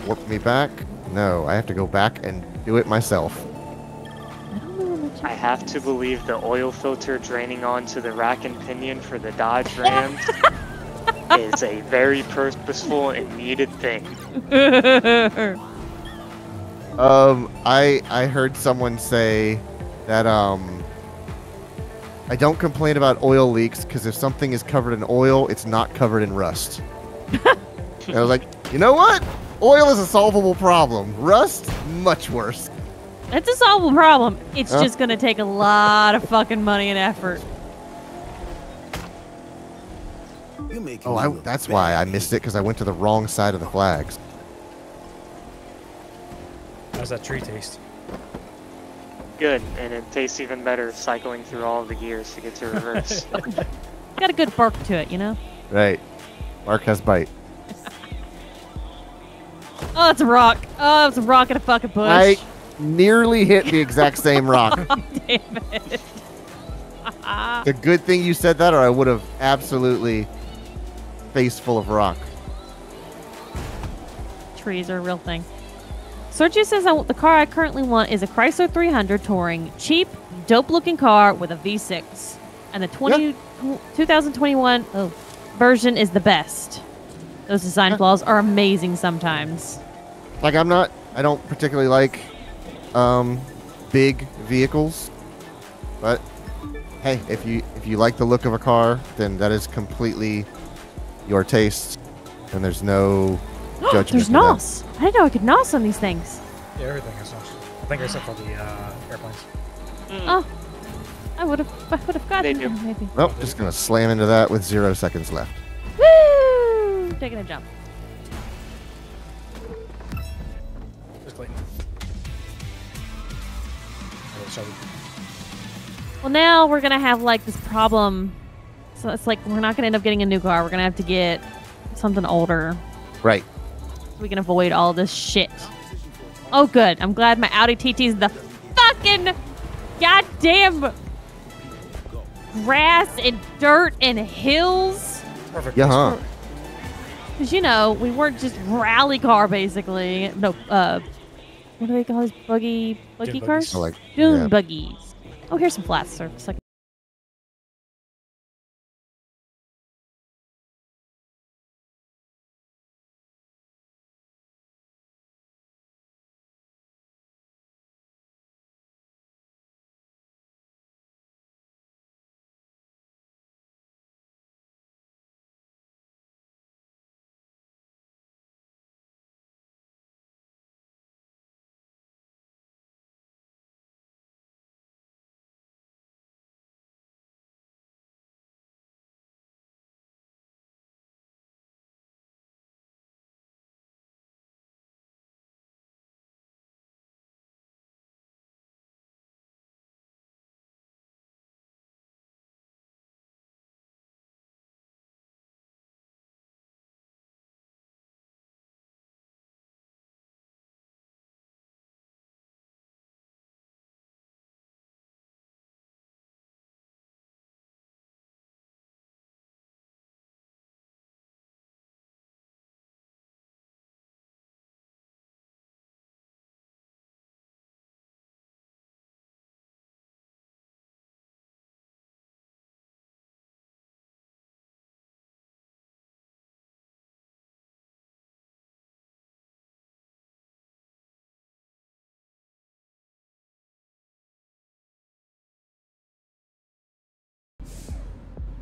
Warp me back? No, I have to go back and do it myself. I have to believe the oil filter draining onto the rack and pinion for the Dodge Ram is a very purposeful and needed thing. I heard someone say that I don't complain about oil leaks because if something is covered in oil, it's not covered in rust. And I was like, you know what? Oil is a solvable problem. Rust, much worse. It's a solvable problem. It's just gonna take a lot of fucking money and effort. Oh, that's why I missed it, because I went to the wrong side of the flags. How's that tree taste? Good, and it tastes even better cycling through all of the gears to get to reverse. Got a good bark to it, you know? Right. Mark has bite. Oh, it's a rock. Oh, it's a rock in a fucking bush. I nearly hit the exact same rock. Oh, damn it. The good thing you said that, or I would have absolutely face full of rock. Trees are a real thing. Sergio says the car I currently want is a Chrysler 300 Touring. Cheap, dope-looking car with a V6. And the 2021 version is the best. Those design flaws are amazing sometimes. Like, I don't particularly like big vehicles, but hey, if you like the look of a car, then that is completely your taste, and there's no judgment. There's NOS. I didn't know I could NOS on these things. Yeah, everything has NOS. I think except for the airplanes. Oh, I would have gotten them maybe. Nope, just gonna slam into that with 0 seconds left. Woo! Taking a jump. Just wait. Well, now we're gonna have like this problem. So it's like we're not gonna end up getting a new car. We're gonna have to get something older. Right. So we can avoid all this shit. Oh, good. I'm glad my Audi TT is the fucking goddamn grass and dirt and hills. Perfect. Yeah, huh? Because, you know, we weren't just rally car, basically. No, what do they call these buggy cars? Oh, like, Dune buggies. Oh, here's some flat surface.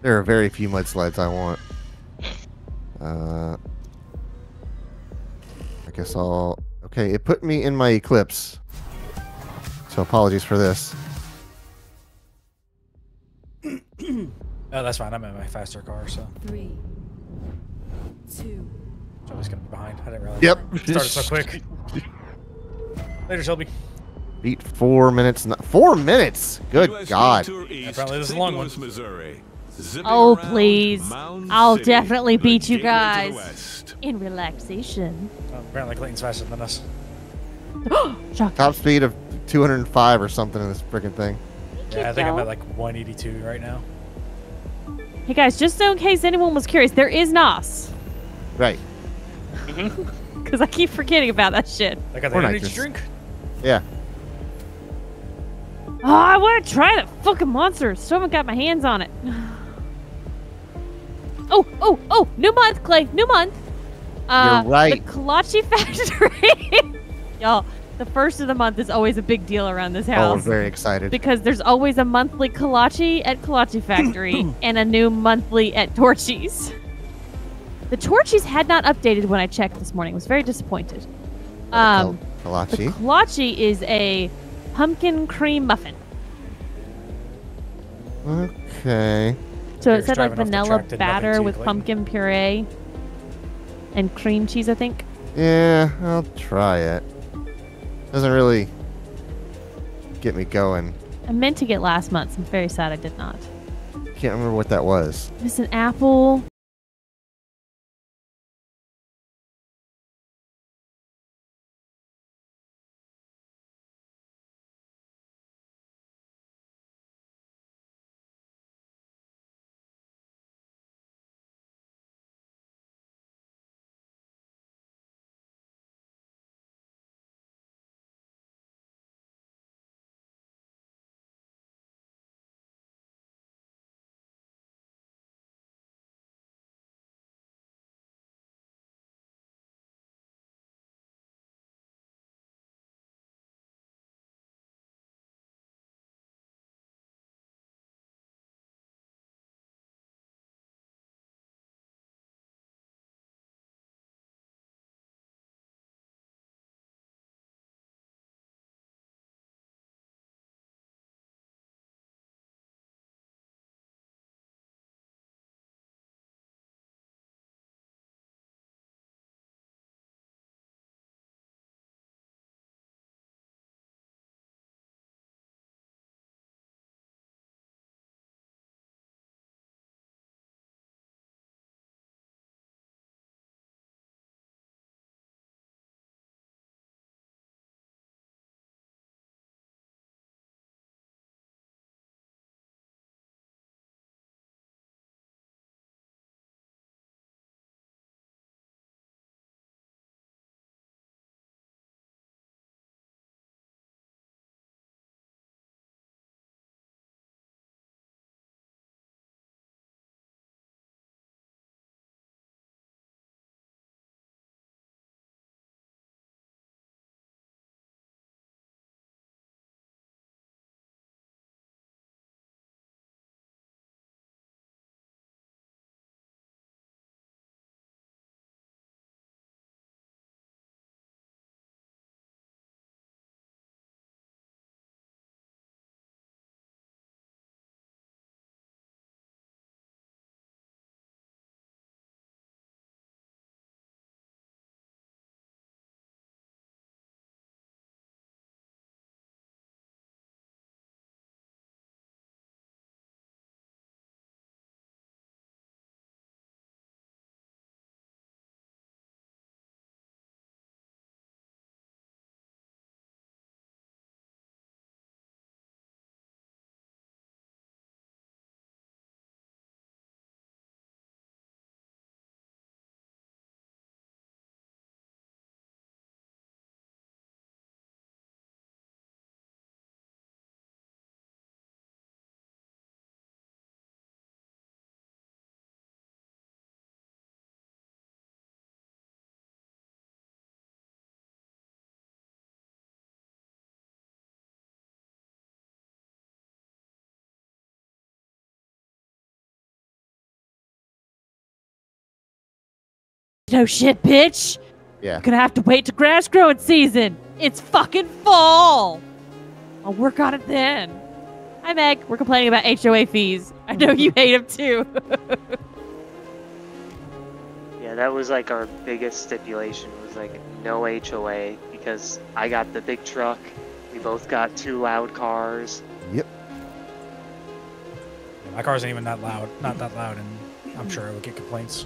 There are very few mudsleds I want. I guess I'll... Okay, it put me in my Eclipse. So apologies for this. Oh, that's fine. I'm in my faster car, so. 3, 2. Shelby's gonna be behind. I didn't realize. Yep. It started so quick. Later, Shelby. Beat 4 minutes. 4 minutes? Good God. Apparently this is a long one. Oh, please. I'll definitely beat you guys. In relaxation. Oh, apparently Clayton's faster than us. Top speed of 205 or something in this freaking thing. Yeah, I think I'm at like 182 right now. Hey guys, just in case anyone was curious, there is NOS. Right. Because I keep forgetting about that shit. I got the energy drink? Yeah. Oh, I want to try that fucking monster. Still haven't got my hands on it. Oh, new month, Clay. New month. You're right. The Kolache Factory. Y'all, the first of the month is always a big deal around this house. Oh, we're very excited. Because there's always a monthly Kolache at Kolache Factory and a new monthly at Torchy's. The Torchy's had not updated when I checked this morning. I was very disappointed. Kolache. The Kolache is a pumpkin cream muffin. Okay. So it said like vanilla batter with pumpkin puree and cream cheese, I think. Yeah, I'll try it. Doesn't really get me going. I meant to get last month's. I'm very sad I did not. Can't remember what that was. It's an apple. No shit, bitch. Yeah. Gonna have to wait to grass growing season. It's fucking fall. I'll work on it then. Hi, Meg. We're complaining about HOA fees. I know you hate them too. Yeah, that was like our biggest stipulation was like no HOA because I got the big truck. We both got 2 loud cars. Yep. My car isn't even that loud. Not that loud, and I'm sure I would get complaints.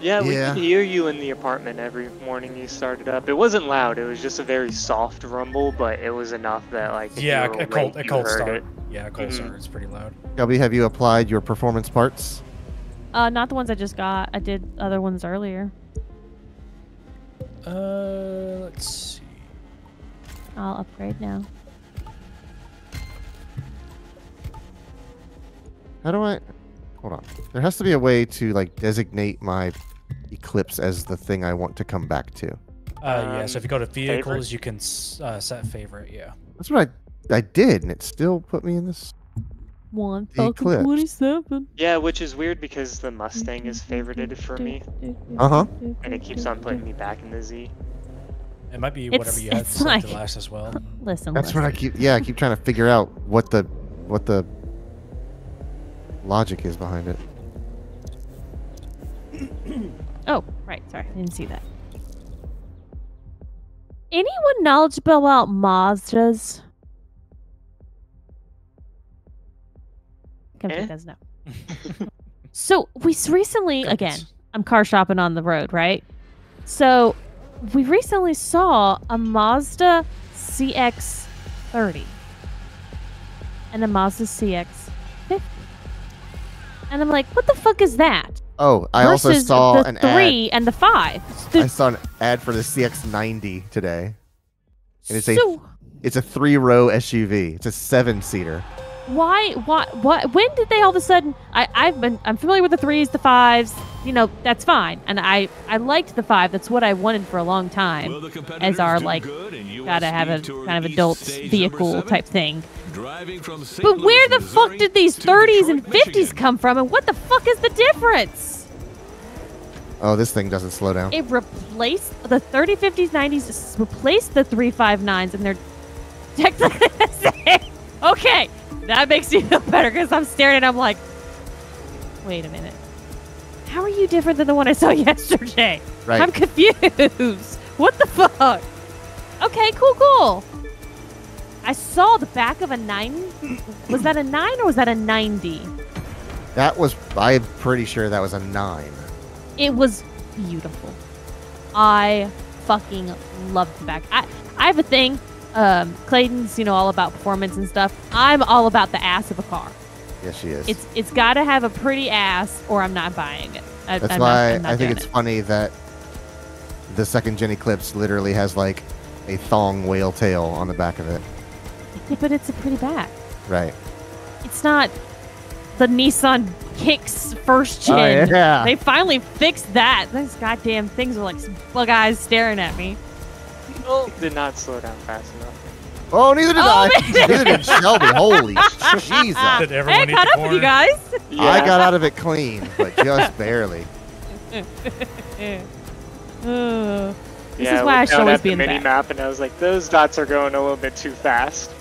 Yeah, we could hear you in the apartment every morning you started up. It wasn't loud. It was just a very soft rumble, but it was enough that like if yeah, you were a cold start. it. Yeah, a cold start. It's pretty loud. Shelby, have you applied your performance parts? Not the ones I just got. I did other ones earlier. Let's see. I'll upgrade now. How do I? Hold on. There has to be a way to like designate my Eclipse as the thing I want to come back to. Yeah. So if you go to vehicles, favorite? you can set favorite. Yeah. That's what I did, and it still put me in this. One The fucking Eclipse. 27. Yeah, which is weird because the Mustang is favorited for me, Uh-huh. and it keeps on putting me back in the Z. It might be It's- whatever you had it's selected like- last as well. Listen, That's what I keep. Yeah, I keep trying to figure out what the logic is behind it. Oh, right. Sorry, I didn't see that. Anyone knowledgeable about Mazdas? Come does know. So we recently, again, I'm car shopping on the road, right? So we recently saw a Mazda CX-30 and a Mazda CX-50. And I'm like, what the fuck is that? Oh, I also Versus saw the an 3 and the 5. I saw an ad for the CX-90 today, and it's So- a 3-row SUV. It's a 7-seater. Why? When did they all of a sudden? I'm familiar with the 3s, the 5s. You know, that's fine, and I liked the 5. That's what I wanted for a long time, as our like gotta have a kind of adult vehicle type thing. But where the fuck did these 30s and 50s come from, and what the fuck is the difference? Oh, this thing doesn't slow down. It replaced the 30, 50s, 90s. Replaced the 359s, and they're technically the same. Okay. That makes me feel better because I'm staring and I'm like, wait a minute. How are you different than the one I saw yesterday? Right. I'm confused. What the fuck? Okay, cool. I saw the back of a 9. Was that a 9 or was that a 90? I'm pretty sure that was a 9. It was beautiful. I fucking loved the back. I have a thing. Clayton's, all about performance and stuff. I'm all about the ass of a car. Yes, she is. It's got to have a pretty ass, or I'm not buying it. That's I'm why not I think doing it's it. funny that the second-gen Eclipse literally has like a thong whale tail on the back of it. Yeah, but it's a pretty back. Right. It's not the Nissan Kicks first gen. Oh, yeah. They finally fixed that. Those goddamn things are like some bug eyes staring at me. Did not slow down fast enough. Oh, neither did I. Neither did Shelby. Holy Jesus. Did everyone I caught up with you guys. I got out of it clean, but just barely. This Yeah, is why I should always be in the mini back. map, and I was like, those dots are going a little bit too fast.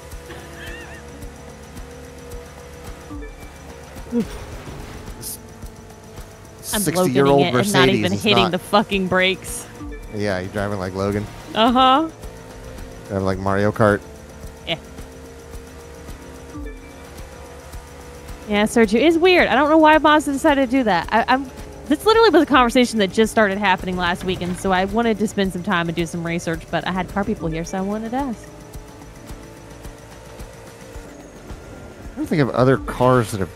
I'm 60-year-old locating it Mercedes and not even is hitting not- the fucking brakes. Yeah, you're driving like Logan. Uh-huh. Driving like Mario Kart. Yeah, Sergio, it's weird. I don't know why Mazda decided to do that. This literally was a conversation that just started happening last week, and so I wanted to spend some time and do some research, but I had car people here, so I wanted to ask. I don't think of other cars that have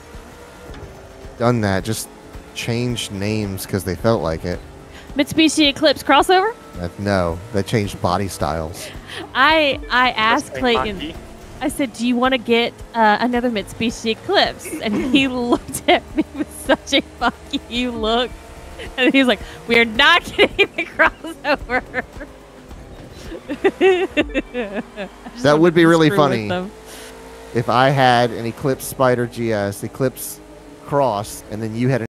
done that, just changed names because they felt like it. Mitsubishi Eclipse crossover? No, they changed body styles. I asked Mustang Clayton, Mach-E. I said, do you want to get another Mitsubishi Eclipse? And he looked at me with such a fuck you look. And he was like, we're not getting the crossover. That would be really Screw with funny them. if I had an Eclipse Spider GS, Eclipse Cross, and then you had an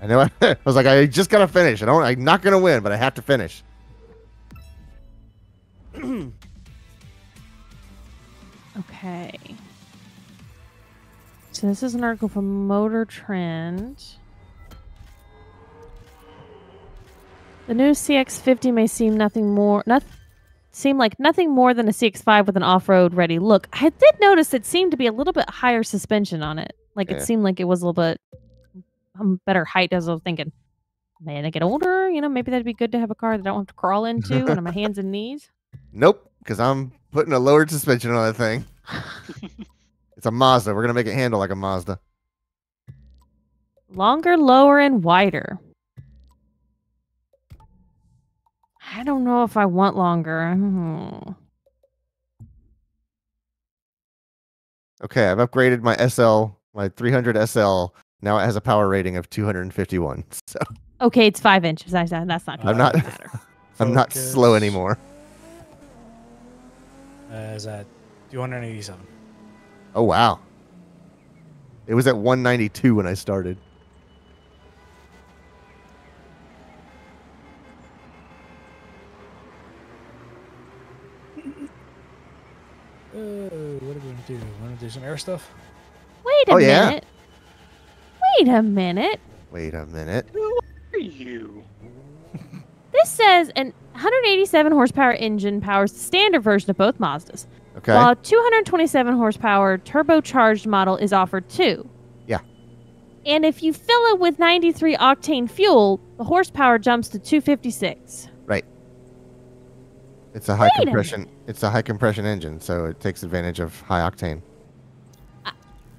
I know. I was like, I just gotta finish. I'm not gonna win, but I have to finish. Okay. So this is an article from Motor Trend. The new CX-50 may seem like nothing more than a CX-5 with an off-road ready look. I did notice it seemed to be a little bit higher suspension on it. Like it seemed like it was a little bit better height, as I was thinking. Man, I get older, maybe that'd be good to have a car that I don't have to crawl into and on my hands and knees. Nope, because I'm putting a lowered suspension on that thing. It's a Mazda. We're gonna make it handle like a Mazda. Longer, lower, and wider. I don't know if I want longer. Okay, I've upgraded my SL, my 300 SL. Now it has a power rating of 251. So okay, it's 5 inches. That's not. I'm not. Matter. I'm not slow anymore. Is that 287? Oh wow! It was at 192 when I started. What are we gonna do? Want to do some air stuff? Wait a minute. Wait a minute. Wait a minute. Who are you? This says an 187 horsepower engine powers the standard version of both Mazdas. Okay. While a 227 horsepower turbocharged model is offered too. Yeah. And if you fill it with 93 octane fuel, the horsepower jumps to 256. Right. It's a high compression. It's a high compression engine, so it takes advantage of high octane.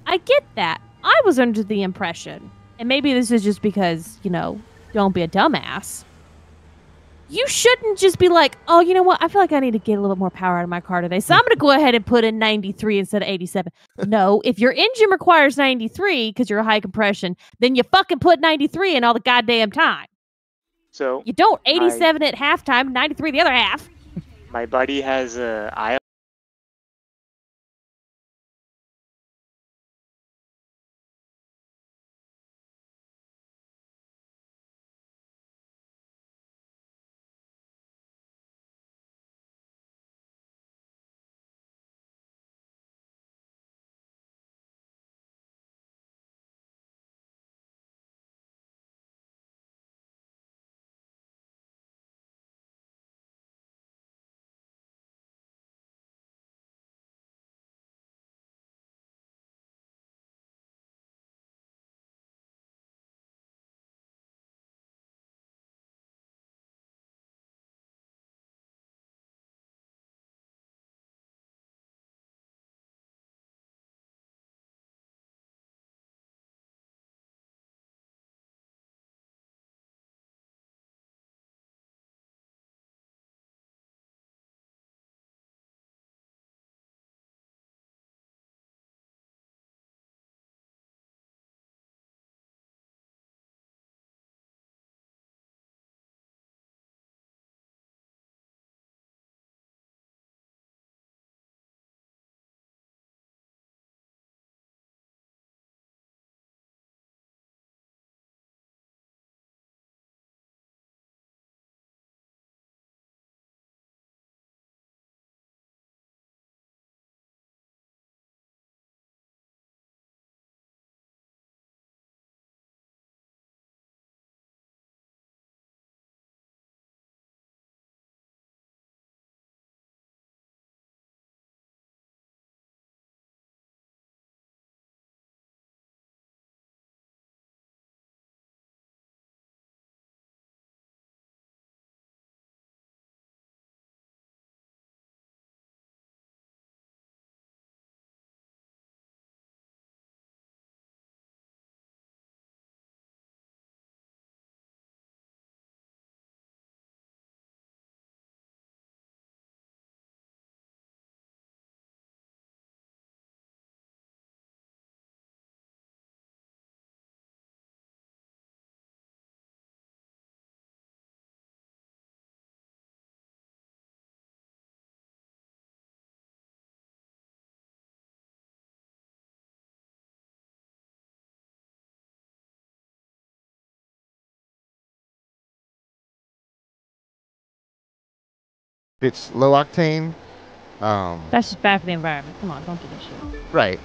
I get that. I was under the impression, and maybe this is just because, don't be a dumbass. You shouldn't just be like, oh, you know what? I feel like I need to get a little bit more power out of my car today, so I'm going to go ahead and put in 93 instead of 87. No, if your engine requires 93 because you're a high compression, then you fucking put 93 in all the goddamn time. So you don't 87 at halftime, 93 the other half. My buddy has a if it's low octane, That's just bad for the environment. Come on, don't do this shit. right.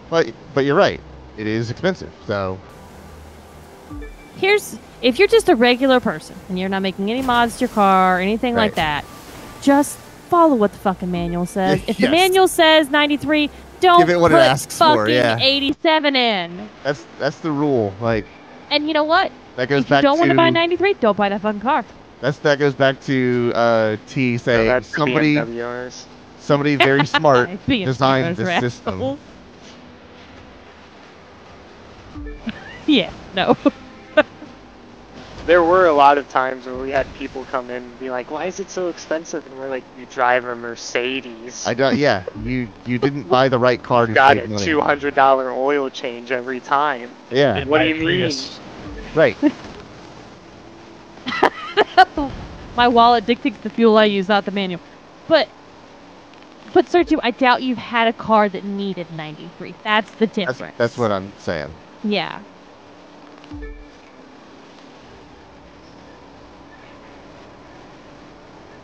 But you're right. It is expensive. So If you're just a regular person and you're not making any mods to your car or anything like that, just follow what the fucking manual says. If the manual says 93, don't give it what put it asks for. Yeah. 87 in. That's the rule. Like. And you know what? That goes if back you don't to, want to buy 93, don't buy that fucking car. That goes back to T saying somebody very smart designed this system. Yeah, no. There were a lot of times where we had people come in and be like, "Why is it so expensive?" And we're like, "You drive a Mercedes." I don't. Yeah, you didn't buy the right car to got save a money. $200 oil change every time. Yeah. What do you mean? Right. My wallet dictates the fuel I use, not the manual. But Sergio, I doubt you've had a car that needed 93. That's the difference. That's what I'm saying. Yeah.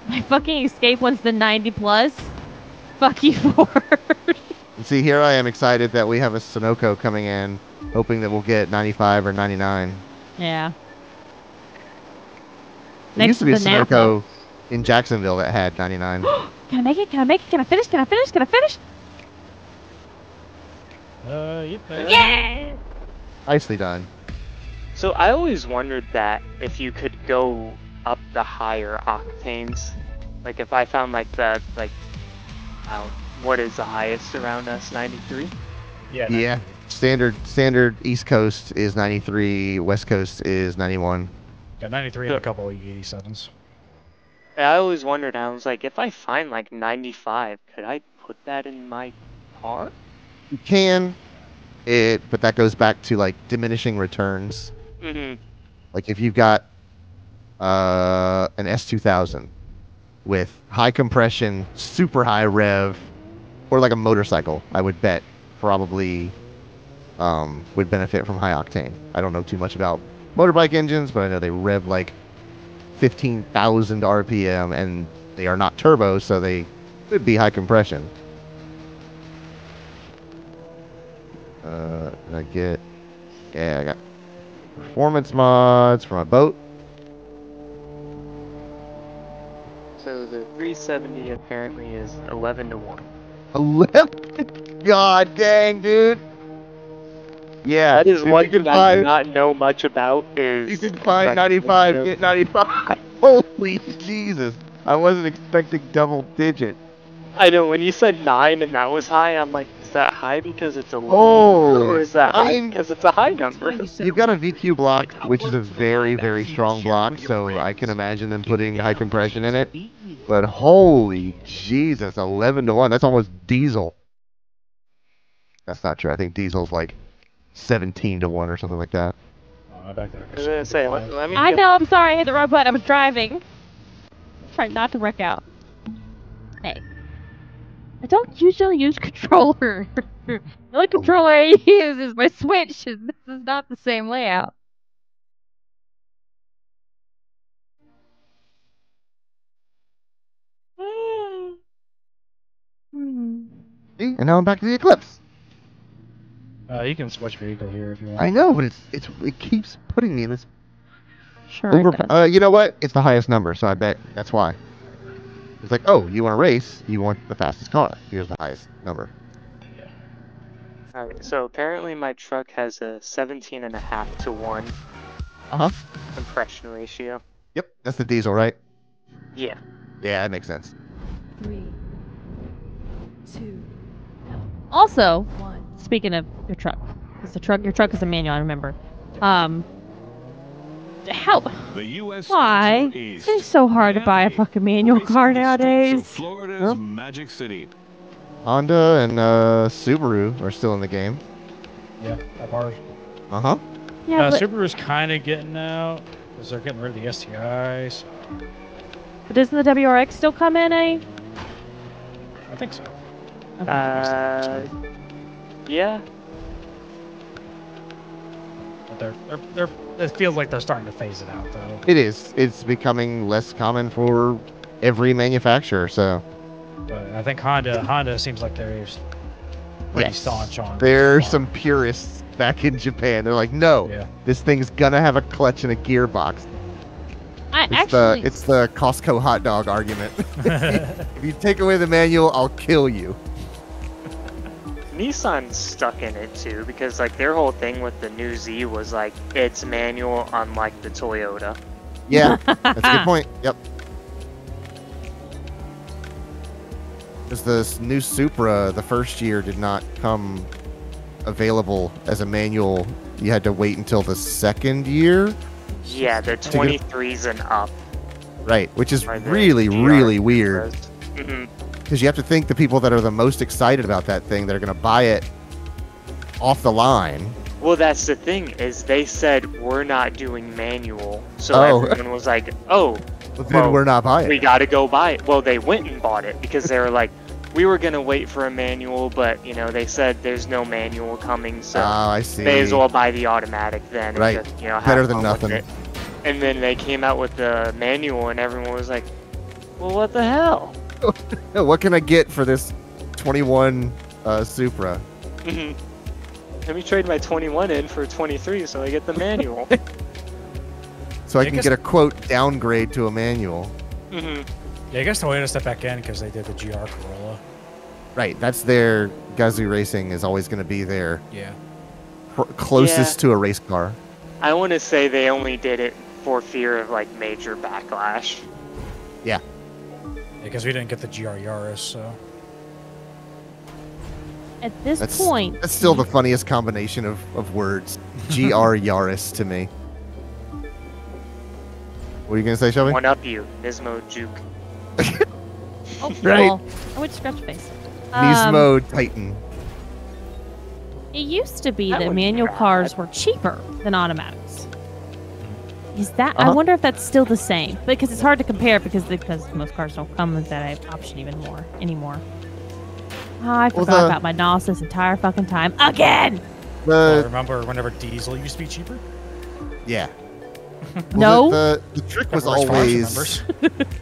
My fucking Escape one's the 90 plus. Fuck you, Ford. And see, here I am excited that we have a Sunoco coming in, hoping that we'll get 95 or 99. Yeah. There used to be a Sunoco in Jacksonville that had 99. Can I make it? Can I make it? Can I finish? Can I finish? Can I finish? Yeah! Nicely done. So I always wondered that if you could go up the higher octanes, like if I found like what is the highest around us, 93? Yeah. 93. Yeah. Standard East Coast is 93. West Coast is 91. Got 93 and a couple of 87s. I always wondered. I was like, if I find like 95, could I put that in my car? You can, but that goes back to like diminishing returns. Mm-hmm. Like if you've got an S2000 with high compression, super high rev, or like a motorcycle, I would bet probably would benefit from high octane. I don't know too much about motorbike engines, but I know they rev like 15,000 RPM, and they are not turbo, so they could be high compression. I got performance mods for my boat. So the 370 apparently is 11 to 1. 11? God dang, dude. Yeah, that is one thing I do not know much about. Is you can find 95, get 95. Holy Jesus! I wasn't expecting double digit. I know when you said 9 and that was high, I'm like, is that high because it's a low? Or is that high because it's a high number? You've got a VQ block, which is a very, very strong block, so I can imagine them putting high compression in it. But holy Jesus, 11 to 1. That's almost diesel. That's not true. I think diesel's like 17 to 1 or something like that. I was gonna say, let me. I know. I'm sorry. I hit the wrong button. I was driving. Trying not to wreck out. Hey. I don't usually use controller. The only controller I use is my Switch, and this is not the same layout. See? And now I'm back to the Eclipse. You can switch vehicle here if you want. I know, but it keeps putting me in this. Sure. You know what? It's the highest number, so I bet that's why. It's like, oh, you want to race? You want the fastest car? Here's the highest number. Yeah. Alright, so apparently my truck has a 17.5 to 1 compression ratio. Yep, that's the diesel, right? Yeah. Yeah, that makes sense. 3, 2, Also, 1. speaking of your truck, your truck is a manual. I remember. Why? It's so hard to buy a fucking manual car nowadays. Florida's Magic City. Honda and Subaru are still in the game. Yeah, ours. Yeah, but Subaru's kind of getting out because they're getting rid of the STI. So. But doesn't the WRX still come in, eh? I think so. Yeah. But it feels like they're starting to phase it out, though. It is. It's becoming less common for every manufacturer. So. But I think Honda seems like they're pretty staunch on. There's some purists back in Japan. They're like, no, this thing's gonna have a clutch and a gearbox. It's the Costco hot dog argument. If you take away the manual, I'll kill you. Nissan's stuck in it too, because like their whole thing with the new Z was like it's manual, unlike the Toyota. Yeah, that's a good point. Yep. Because the new Supra, the first year, did not come available as a manual. You had to wait until the second year. Yeah, the 23s and up. Right, which is really, really weird. Because you have to think the people that are the most excited about that thing, that are going to buy it off the line. Well, that's the thing, is they said, we're not doing manual. So everyone was like, oh, then we're not buying it. We got to go buy it. Well, they went and bought it because they were like, we were going to wait for a manual, but, you know, they said there's no manual coming, so I see. May as well buy the automatic then. Right. And just, you know, have better than fun nothing. with it. And then they came out with the manual, and everyone was like, well, what the hell? What can I get for this 21 Supra? Let me trade my 21 in for 23 so I get the manual. So I can get a quote downgrade to a manual. Yeah, I guess Toyota stepped back in because they did the GR Corolla. Right, that's their Gazoo Racing is always going to be their Yeah. closest to a race car. I want to say they only did it for fear of like major backlash. Yeah. Because we didn't get the GR Yaris, so. At this point, that's still the funniest combination of words. GR Yaris to me. What are you gonna say, Shelby? One up you, Nismo Juke. Oh, Right. well, I went scratch face. Nismo Titan. It used to be That that one's manual bad. cars were cheaper than automatics. Is that? I wonder if that's still the same, because it's hard to compare because most cars don't come with that option anymore. Oh, I forgot about my NOS this entire fucking time again. Remember whenever diesel used to be cheaper? Yeah. No. The trick was always.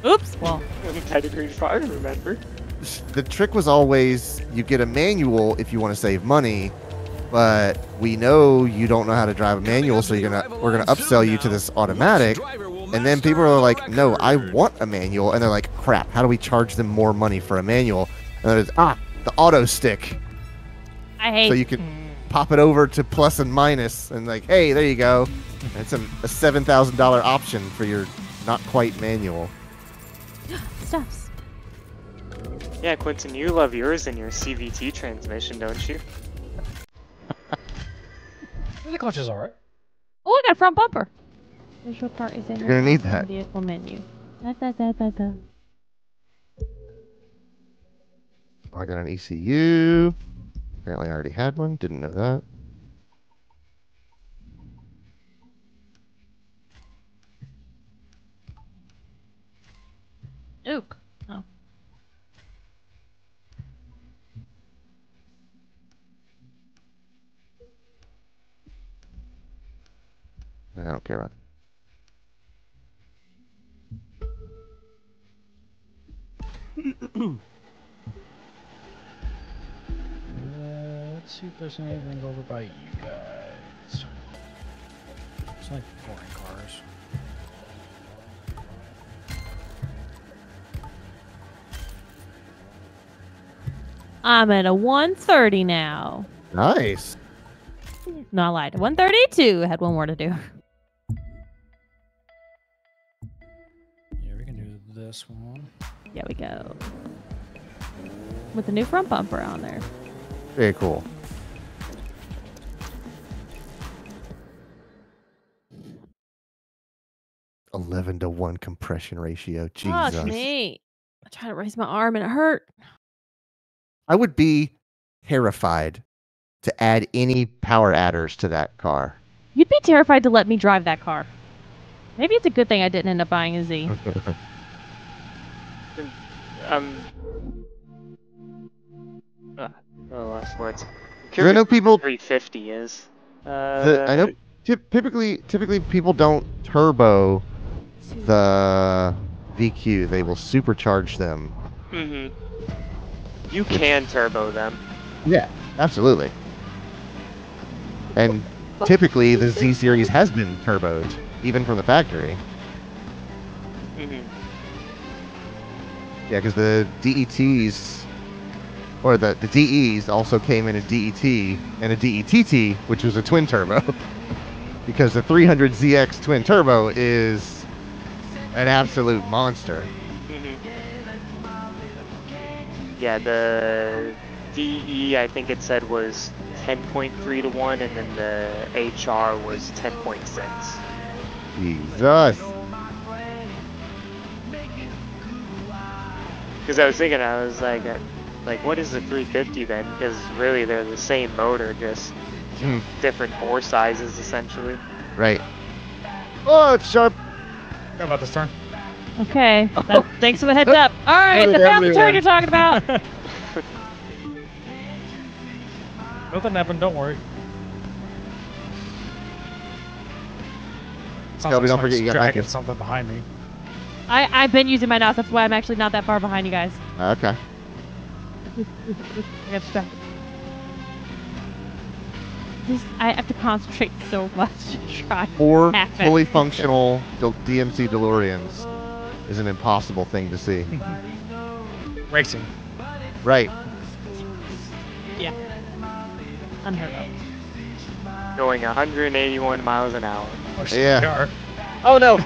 Oops. Well. Pedigree 5, remember? The trick was always you get a manual if you want to save money, but we know you don't know how to drive a manual, so we're gonna upsell you to this automatic. And then people are like, no, I want a manual, and they're like, crap, how do we charge them more money for a manual? And there's the auto stick. I hate. So you can pop it over to plus and minus, and like, hey, there you go. It's a $7,000 option for your not quite manual. Stuffs. Yeah, Quentin, you love yours in your CVT transmission, don't you? The clutch is alright. Oh, I got a front bumper. Visual part is in You're gonna need that. Vehicle menu. Da. I got an ECU. Apparently I already had one. Didn't know that. Ook. Oh. I don't care about Let's see if there's anything over by you guys. It's like foreign cars. I'm at a 130 now. Nice. No, I lied. 132. I had one more to do. Yeah, we can do this one. Yeah, we go. With the new front bumper on there. Very cool. (11:1) compression ratio. Jesus. Fuck me. I tried to raise my arm and it hurt. I would be terrified to add any power adders to that car. You'd be terrified to let me drive that car. Maybe it's a good thing I didn't end up buying a Z. Last words. I know people. 350 is. I know. Typically people don't turbo the VQ, they will supercharge them. Mm-hmm. You can turbo them. Yeah, absolutely. And typically, the Z series has been turboed, even from the factory. Mm-hmm. Yeah, because the DETs, or the DEs also came in a DET and a DETT, which was a twin turbo. Because the 300ZX twin turbo is an absolute monster. Mm-hmm. Yeah, the DE, I think it said, was 10.3 to 1, and then the HR was 10.6. Jesus. Because I was thinking, I was like, what is the 350 then? Because really, they're the same motor, just different bore sizes, essentially. Right. Oh, it's sharp. How about this turn? Okay. Thanks for the heads up. All right, the found turn you're talking about. Nothing happened. Don't worry. Shelby, don't forget you got dragging something behind me. I've been using my NOS. That's why I'm actually not that far behind you guys. Okay. I got distracted. I have to concentrate so much to try. 4 fully functional DMC DeLoreans is an impossible thing to see. Racing. Right. Yeah. Unheard of. Going 181 miles an hour. Yeah. Oh no!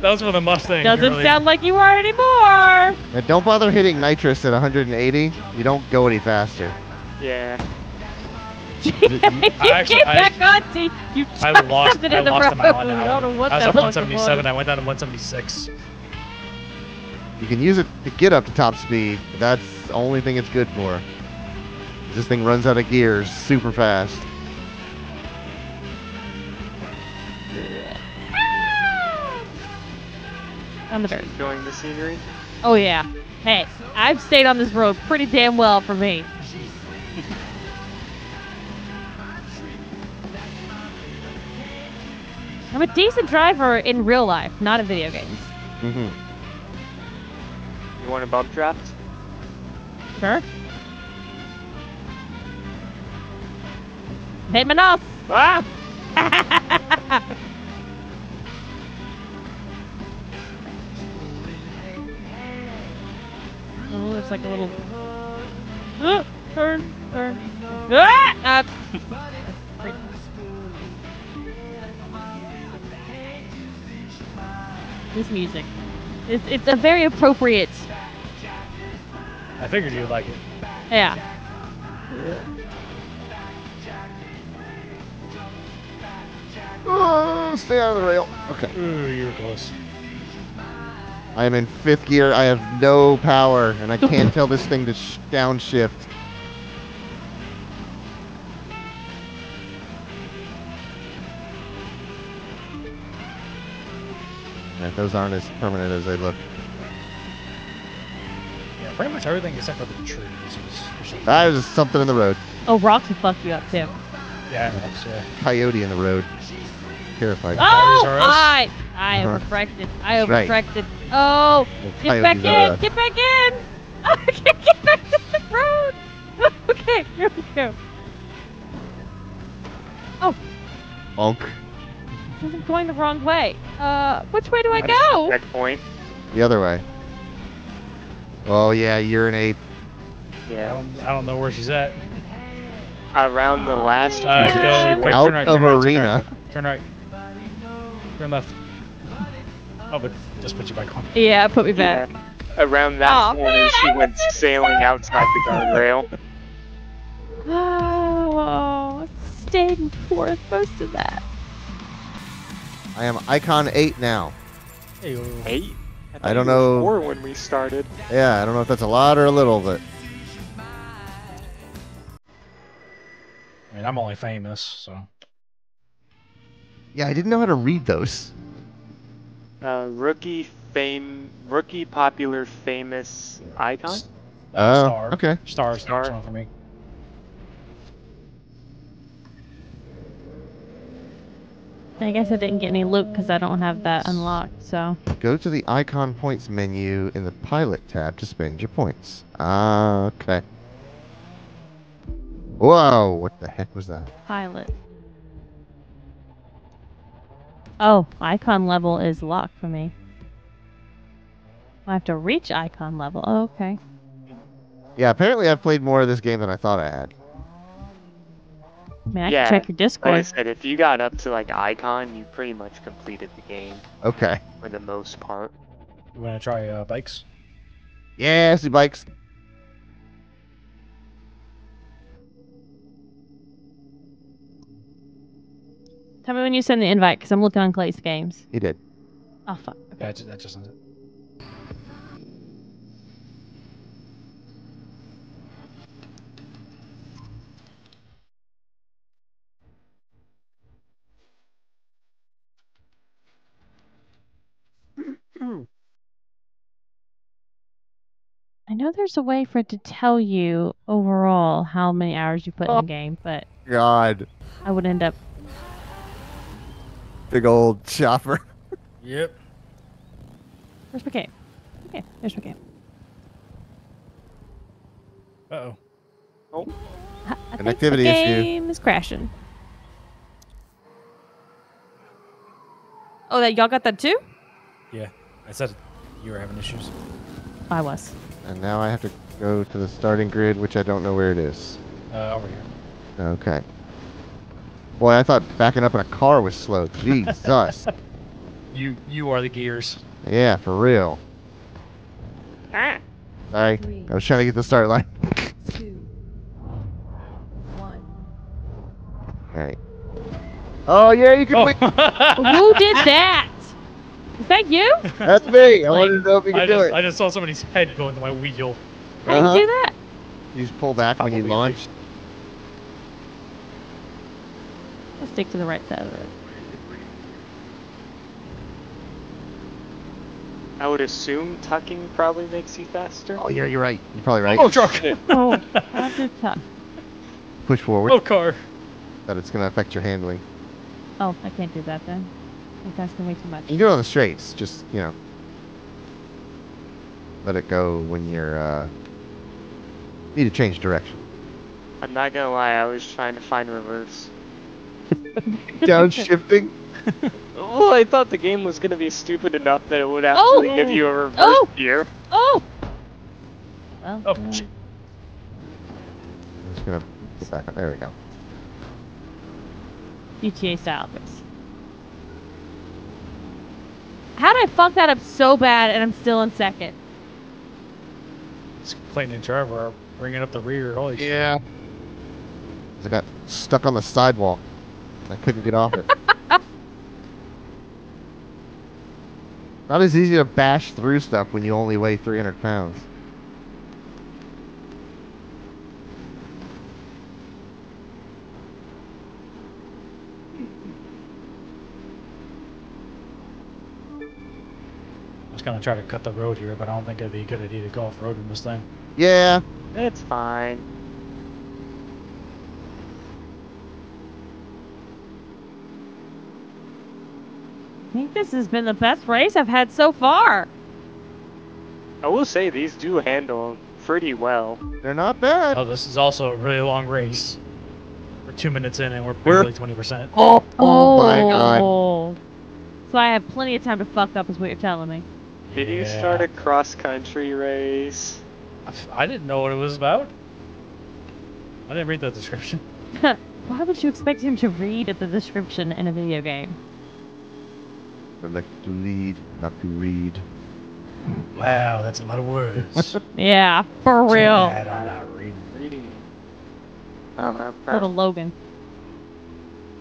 Those were the Mustang. Doesn't sound like you are anymore. And don't bother hitting nitrous at 180. You don't go any faster. Yeah. You get back on, see? You I lost it in the road. my line. I don't know what I was that at 177. was. I went down to 176. You can use it to get up to top speed, but that's the only thing it's good for. This thing runs out of gears super fast. On the very. Enjoying the scenery? Oh yeah. Hey, I've stayed on this road pretty damn well for me. I'm a decent driver in real life, not in video games. Mm-hmm. You want a bump draft? Sure. Hit my nose. Ah! Oh, there's like a little turn. Ah! This music. It's a very appropriate. I figured you'd like it. Yeah. Oh, stay out of the rail. Okay. Ooh, you were close. I am in 5th gear. I have no power, and I can't tell this thing to downshift. Yeah, those aren't as permanent as they look. Yeah, pretty much everything except for the trees was There's something in the road. Oh, rocks will fuck you up too. Yeah, Coyote in the road. Terrified. Oh, I overcorrected. I overcorrected. Oh, get back in! Get back in! I can't get back to the road. Okay, here we go. Oh. Bonk. I'm going the wrong way. Which way do I go? Checkpoint. The other way. Oh yeah, urinate. Yeah. I don't know where she's at. Around the last out of arena. Turn right. Turn left. Oh, but just put you back on. Yeah, put me back. Yeah. Around that corner, she went sailing outside the guardrail. Oh, stayed in 4th most of that. I am Icon 8 now. 8? I don't know. 4 when we started. Yeah, I don't know if that's a lot or a little, but. I mean, I'm only famous, so. Yeah, I didn't know how to read those. Rookie popular famous icon. Star. Okay. Star for me. I guess I didn't get any loot because I don't have that unlocked, so. Go to the icon points menu in the pilot tab to spend your points. Ah, okay. Whoa, what the heck was that? Pilot. Oh, icon level is locked for me. I have to reach icon level. Oh, okay. Yeah, apparently I've played more of this game than I thought I had. I mean, I can check your Discord. Like I said, if you got up to like icon, you pretty much completed the game. Okay. For the most part. You want to try bikes? Yeah, let's do bikes. Tell me when you send the invite, because I'm looking on Clay's games. He did. Oh, fuck. Yeah, that just sent it. I know there's a way for it to tell you overall how many hours you put in the game, but God. I would end up. Big old chopper. Yep. Where's my game? Okay, there's my game. Uh-oh. Oh. I think Connectivity the issue. game is crashing. Oh, that y'all got that too? Yeah, I said you were having issues. I was. And now I have to go to the starting grid, which I don't know where it is. Over here. Okay. Boy, I thought backing up in a car was slow. Jesus. You are the gears. Yeah, for real. Ah. Sorry, I was trying to get the start line. 2, 1. Alright. Oh, yeah, you can win. Who did that? Is that you? That's me. I wanted to know if you could do it. I just saw somebody's head go into my wheel. How do you do that? You just pull back when you launch. Let's stick to the right side of it. I would assume tucking probably makes you faster. Oh, yeah, you're right. You're probably right. Oh, truck! Oh, how to tuck? Push forward. Oh, car. That it's going to affect your handling. Oh, I can't do that then. I think that's gonna be too much. You can do it on the straights. Just, you know. Let it go when you're, need to change direction. I'm not gonna lie, I was trying to find reverse. Downshifting? Well, I thought the game was gonna be stupid enough that it would actually give you a reverse gear. Oh! Well, Oh, I'm just going to get back on. There we go. GTA style, Chris. How did I fuck that up so bad and I'm still in second? Clayton and Trevor are bringing up the rear. Holy shit. Yeah. I got stuck on the sidewalk. I couldn't get off it. Not as easy to bash through stuff when you only weigh 300 pounds. I was gonna try to cut the road here, but I don't think it'd be a good idea to go off-road in this thing. Yeah. It's fine. I think this has been the best race I've had so far. I will say these do handle pretty well. They're not bad. Oh, this is also a really long race. We're 2 minutes in and we're barely 20%. Oh my god. So I have plenty of time to fuck up is what you're telling me. Did you start a cross-country race? I didn't know what it was about. I didn't read the description. Why would you expect him to read the description in a video game? I like to lead, not to read. Wow, that's a lot of words. Yeah, for real. Reading. Oh, Little Logan.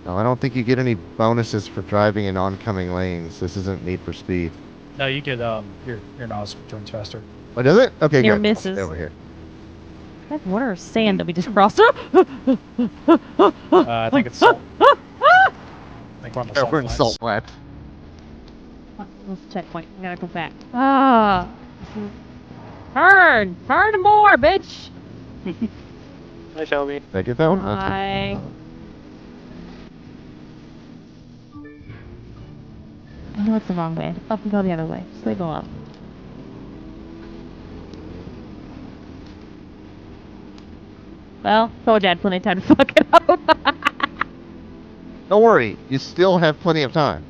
No, I don't think you get any bonuses for driving in oncoming lanes. This isn't Need for Speed. No, you get your nose joins faster. Oh, does it? Okay, Near good. misses. I'll stay over here. That water or sand that we just crossed. I think it's salt. I think we're on the salt We're in flats. salt flat. Let's checkpoint. We gotta go back. Ah. Turn! Turn more, bitch! Hi, Shelby. Did I get that one? Hi. No, it's the wrong way. Up and go the other way. So they go up. Well, told you I had plenty of time to fuck it up. Don't worry, you still have plenty of time.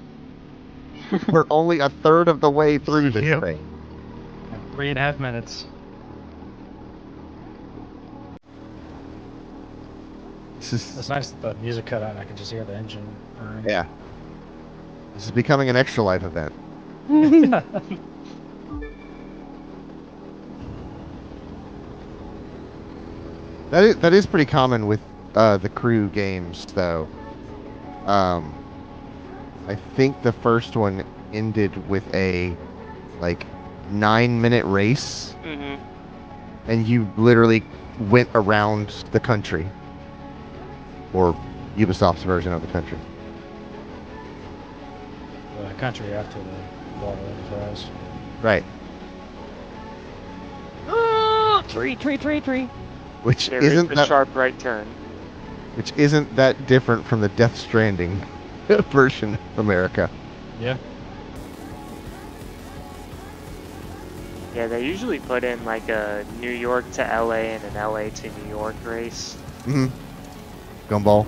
We're only a third of the way through this thing. 3.5 minutes. It's nice that the music cut out and I can just hear the engine purring. Yeah. This is becoming an extra life event. That is pretty common with the crew games, though. I think the first one ended with a 9-minute race, and you literally went around the country, or Ubisoft's version of the country. The country after the water fries. Right. Tree. Which there isn't is that a sharp right turn. Which isn't that different from the Death Stranding version of America. Yeah. Yeah, they usually put in like a New York to LA and an LA to New York race. Mm-hmm. Gumball.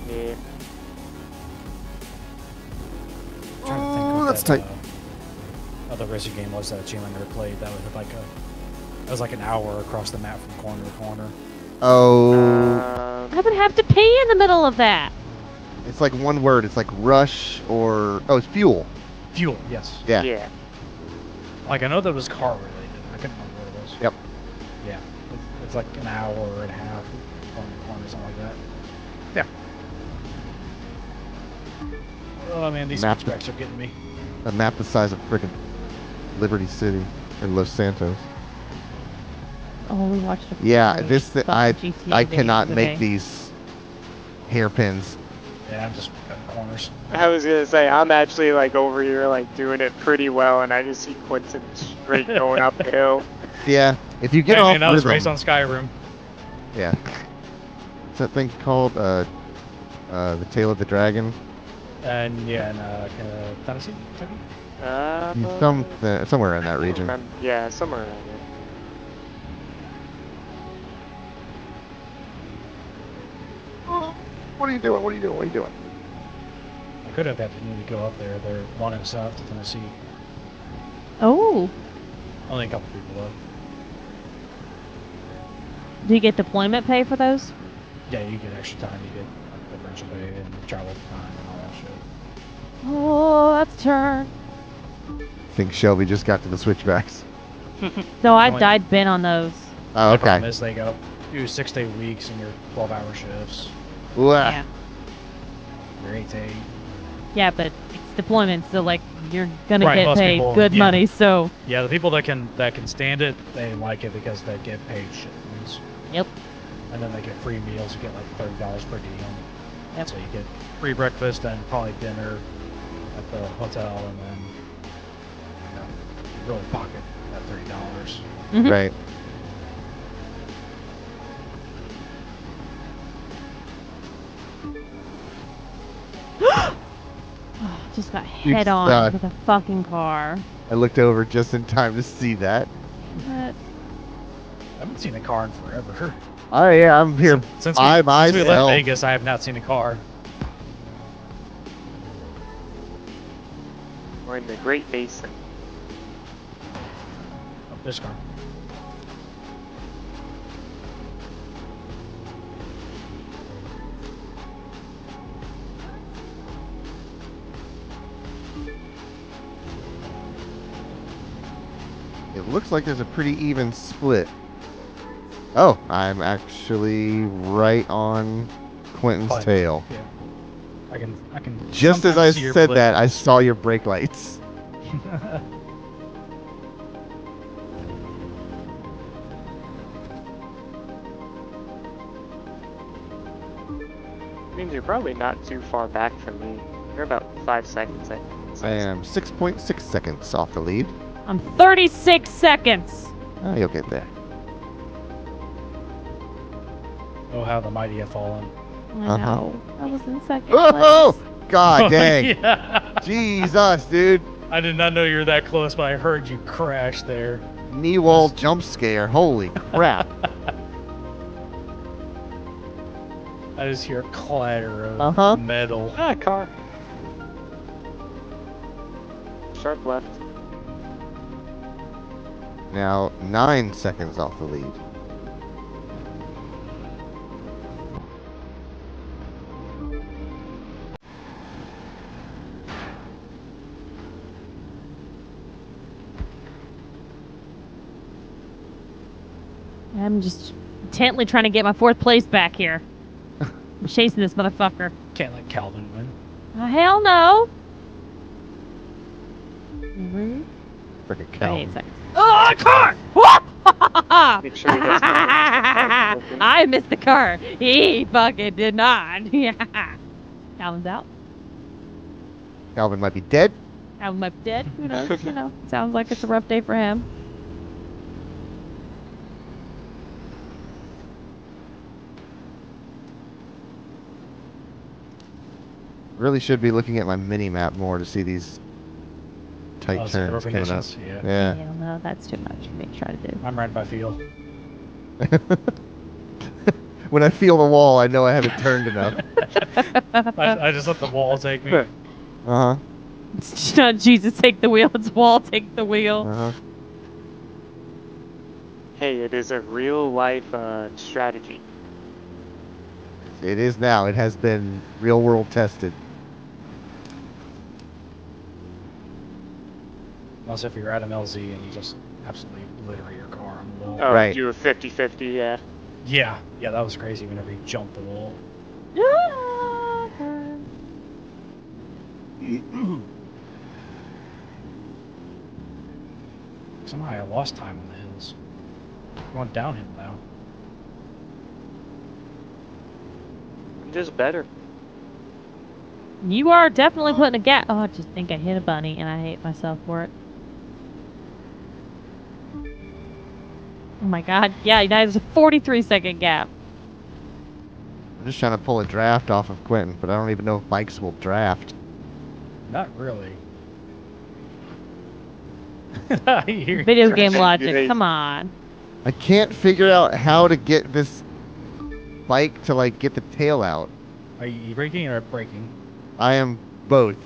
Yeah. Oh, that's tight. Other racing game was that Chainline never played. That was like an hour across the map from corner to corner. Oh. I would have to pee in the middle of that. It's like one word. It's like rush or it's fuel. Fuel, yes. Yeah. Yeah. Like I know that was car related. I couldn't remember what it was. Yep. Yeah. It's like an hour and a half corner to corner, something like that. Yeah. Oh man, these specs are getting me. A map the size of frickin' Liberty City in Los Santos. Oh, we watched a Yeah, GTA I cannot the make day. these hairpins. Yeah, I'm just cutting corners. I was gonna say, I'm actually like over here like doing it pretty well, and I just see Quentin straight going uphill. Yeah, if you get off that was rhythm. raised on Skyrim. Yeah. What's that thing called? The Tail of the Dragon? And yeah, in Tennessee, Kentucky? Somewhere in that region. Yeah, somewhere around there. What are you doing? What are you doing? What are you doing? I could have had to go up there. They're wanting south to Tennessee. Oh. Only a couple people though. Do you get deployment pay for those? Yeah, you get extra time. You get like, differential pay and travel time and all that shit. Oh, that's a turn. I think Shelby just got to the switchbacks. So I'd been on those. Oh, The okay. problem is they go do 6-day weeks and your 12-hour shifts. Yeah. Your 8 to 8. Yeah, but it's deployment, so like you're gonna Right, get most paid people- good yeah. money. So Yeah, the people that can stand it, they like it because they get paid shipments. Yep. And then they get free meals. You get like $30 per diem. Yep. So you get free breakfast and probably dinner at the hotel, and then you really pocket that $30. Mhm. Right. just got You head on suck. with a fucking car. I looked over just in time to see that. What? I haven't seen a car in forever. Oh yeah, I'm here Since by we left myself. Vegas, I have not seen a car. We're in the Great Basin. Oh, this car. It looks like there's a pretty even split. Oh, I'm actually right on Quentin's Fine. tail. Yeah. I can. Just as I sometimes see your said blip. that, I saw your brake lights. Means you're probably not too far back from me. You're about 5 seconds, I think. I am 6.6 seconds off the lead. I'm 36 seconds. Oh, you'll get there. Oh, how the mighty have fallen. I know. I was in second Oh, place. God dang. Yeah. Jesus, dude. I did not know you were that close, but I heard you crash there. Knee wall jump scare. Holy crap. I just hear a clatter of metal. Ah, car. Sharp left. Now 9 seconds off the lead. I'm just intently trying to get my 4th place back here. I'm chasing this motherfucker. Can't let Calvin win. Hell no. Freaking Calvin. Oh, car! What? Make sure he doesn't. I missed the car. He fucking did not. Calvin's out. Calvin might be dead. Calvin might be dead. Who knows? You know, sounds like it's a rough day for him. Really should be looking at my mini map more to see these tight turns coming up. Yeah. Hell no, that's too much for me to try to do. I'm right by field. When I feel the wall, I know I haven't turned enough. I just let the wall take me. Uh-huh. It's not Jesus take the wheel, it's wall take the wheel. Uh-huh. Hey, it is a real life strategy. It is now. It has been real world tested. Unless if you're at MLZ and you just absolutely obliterate your car on the wall. Oh, right. Do a 50-50, yeah. Yeah, that was crazy whenever you jumped the wall. Somehow I lost time on the hills. I'm going downhill now. Just better. You are definitely putting a gap. Oh, I just think I hit a bunny and I hate myself for it. Oh my god. Yeah, now there's a 43-second gap. I'm just trying to pull a draft off of Quentin, but I don't even know if bikes will draft. Not really. Video game logic, come on. I can't figure out how to get this bike to, like, get the tail out. Are you braking or braking? I am both.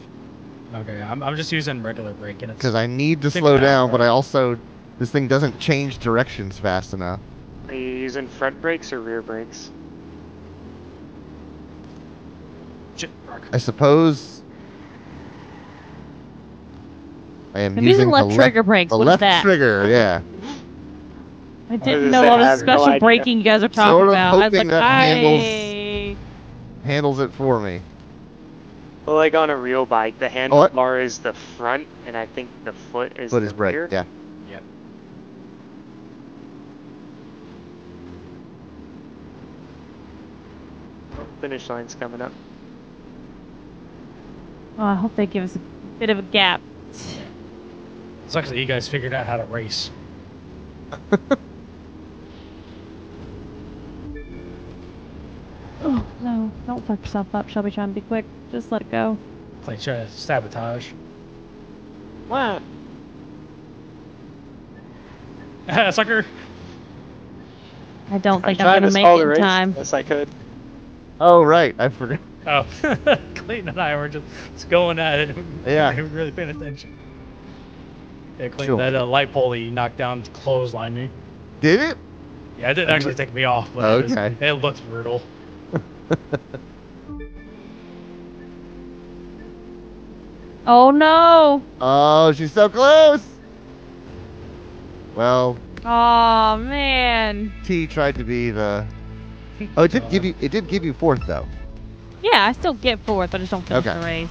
Okay, I'm just using regular braking. Because I need to slow down, but I also... This thing doesn't change directions fast enough. Are you using front brakes or rear brakes? I suppose... I am I'm using left the trigger brakes. The What is left that? trigger, yeah. I didn't know all this special braking you guys are talking Sort of about. I was hoping like, that handles it for me. Well, like on a real bike, the handlebar is the front, and I think the foot is the rear. Yeah. Yep. Finish line's coming up. Oh, I hope they give us a bit of a gap. It's actually you guys figured out how to race. Oh, no. Don't fuck yourself up, Shelby. Trying to be quick. Just let it go. Try to sabotage. What? Sucker! I don't think I'm going to make it in race. time. Yes, I could. Oh, right. I forgot. Oh, Clayton and I were just going at it. Yeah. We were really paying attention. Yeah, Clayton, Sure. that light pole that you knocked down clotheslined me. Did it? Yeah, it didn't actually take me off, but Okay. it looked brutal. Oh, no. Oh, she's so close. Well, Oh, man. T tried to be the... Oh, it did give you fourth, though. Yeah, I still get fourth, but I just don't finish Okay. the race.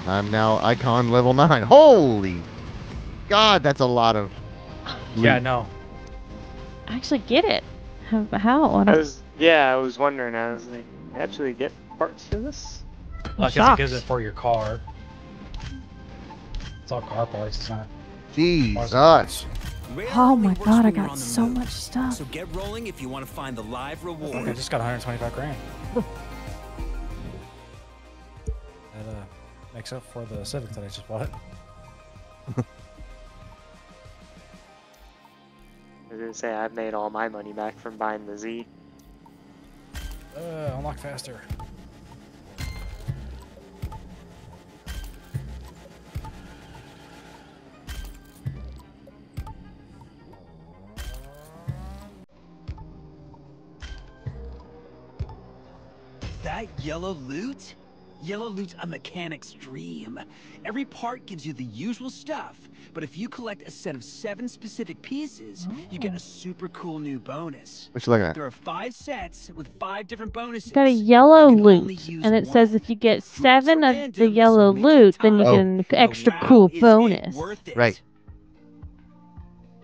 I'm now Icon level 9. Holy God, that's a lot of... Yeah, loot. no. I actually get it. How? I I don't- was wondering. I was like, actually get parts for this? I guess it gives it for your car. It's all car parts, it's not. Jesus. Oh my god, I got so much stuff. So get rolling if you want to find the live reward. I just got 125 grand. That except for the Civic that I just bought. I was gonna say, I've made all my money back from buying the Z. Unlock faster. That yellow loot? Yellow loot's a mechanic's dream. Every part gives you the usual stuff, but if you collect a set of 7 specific pieces, you get a super cool new bonus. What you looking at? There are 5 sets with 5 different bonuses. You got a yellow loot, and it says if you get 7 of the yellow loot, then you get an extra cool bonus. Right.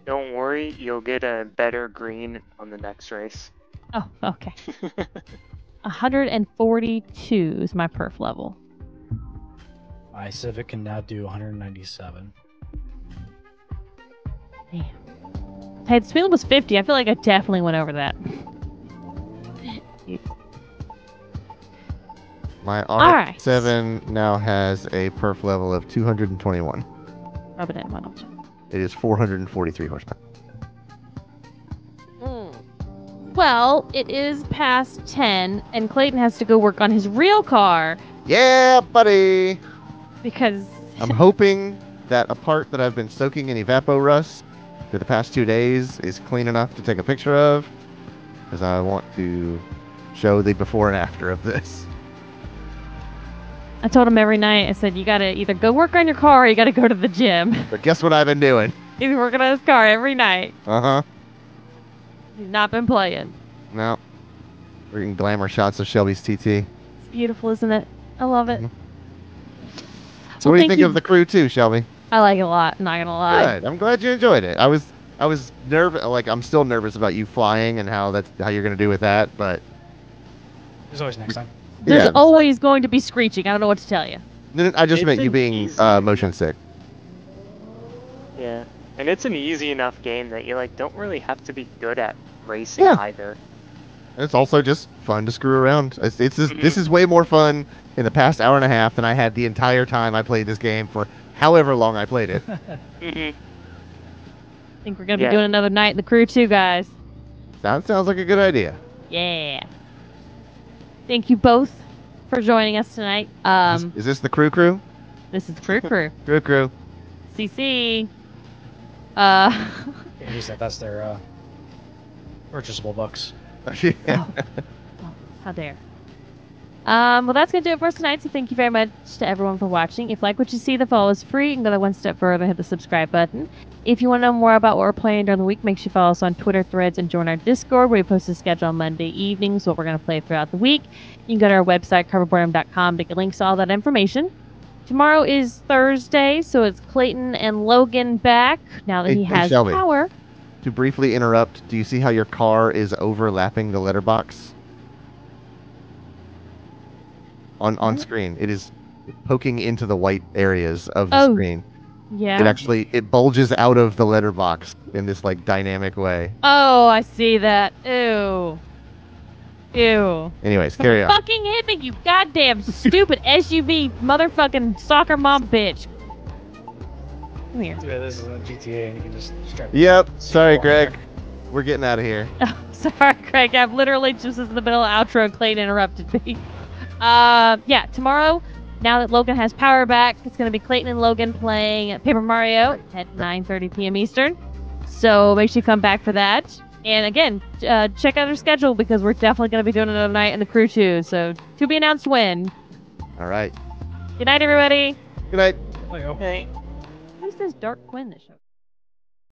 Don't worry, you'll get a better green on the next race. Oh, okay. 142 is my perf level. My Civic can now do 197. Damn. Hey, the speed limit was 50. I feel like I definitely went over that. My R7 now has a perf level of 221. Rub it in, why don't you? It is 443 horsepower. Well, it is past 10, and Clayton has to go work on his real car. Yeah, buddy! Because... I'm hoping that a part that I've been soaking in Evapo Rust for the past 2 days is clean enough to take a picture of, because I want to show the before and after of this. I told him every night, I said, you gotta either go work on your car or you gotta go to the gym. But guess what I've been doing? He's been working on his car every night. Uh-huh. He's not been playing. No. We're getting glamour shots of Shelby's TT. It's beautiful, isn't it? I love it. So what do you think of the crew too, Shelby? I like it a lot, not gonna lie. Good. I'm glad you enjoyed it. I was nervous, like I'm still nervous about you flying and how you're gonna do with that, but There's always next time. There's always going to be screeching. I don't know what to tell you. I just meant you being motion sick. Yeah. And it's an easy enough game that you don't really have to be good at racing either. And it's also just fun to screw around. This is way more fun in the past hour and a half than I had the entire time I played this game for however long I played it. I think we're gonna be doing another night in the crew too, guys. That sounds like a good idea. Yeah. Thank you both for joining us tonight. Is this the crew? This is crew. Crew. CC. Yeah, he said that's their purchasable bucks. Oh, how dare. Well, that's going to do it for us tonight, so thank you very much to everyone for watching. If you like what you see, the follow is free. You can go that one step further and hit the subscribe button. If you want to know more about what we're playing during the week, make sure you follow us on Twitter, Threads, and join our Discord, where we post a schedule on Monday evenings, what we're going to play throughout the week. You can go to our website, coverboredom.com, to get links to all that information. Tomorrow is Thursday, so it's Clayton and Logan back, now that he has Shelby, power. To briefly interrupt, do you see how your car is overlapping the letterbox? On screen. It is poking into the white areas of the screen. Yeah. It bulges out of the letterbox in this dynamic way. Oh, I see that. Ew. Ew. Anyways, carry on. Fucking hit me, you goddamn stupid SUV motherfucking soccer mom bitch. Come here. Yeah, this is a GTA and you can just strap. Yep. Sorry, Greg. We're getting out of here. Oh, sorry, Greg. I've literally just in the middle of outro and Clayton interrupted me. Yeah, tomorrow, now that Logan has power back, it's going to be Clayton and Logan playing Paper Mario at 9:30 p.m. Eastern. So make sure you come back for that. And again, check out our schedule because we're definitely going to be doing another night in the crew too. So to be announced when. All right. Good night, everybody. Good night. There you go. Hey. Who's this Dark Quinn that show?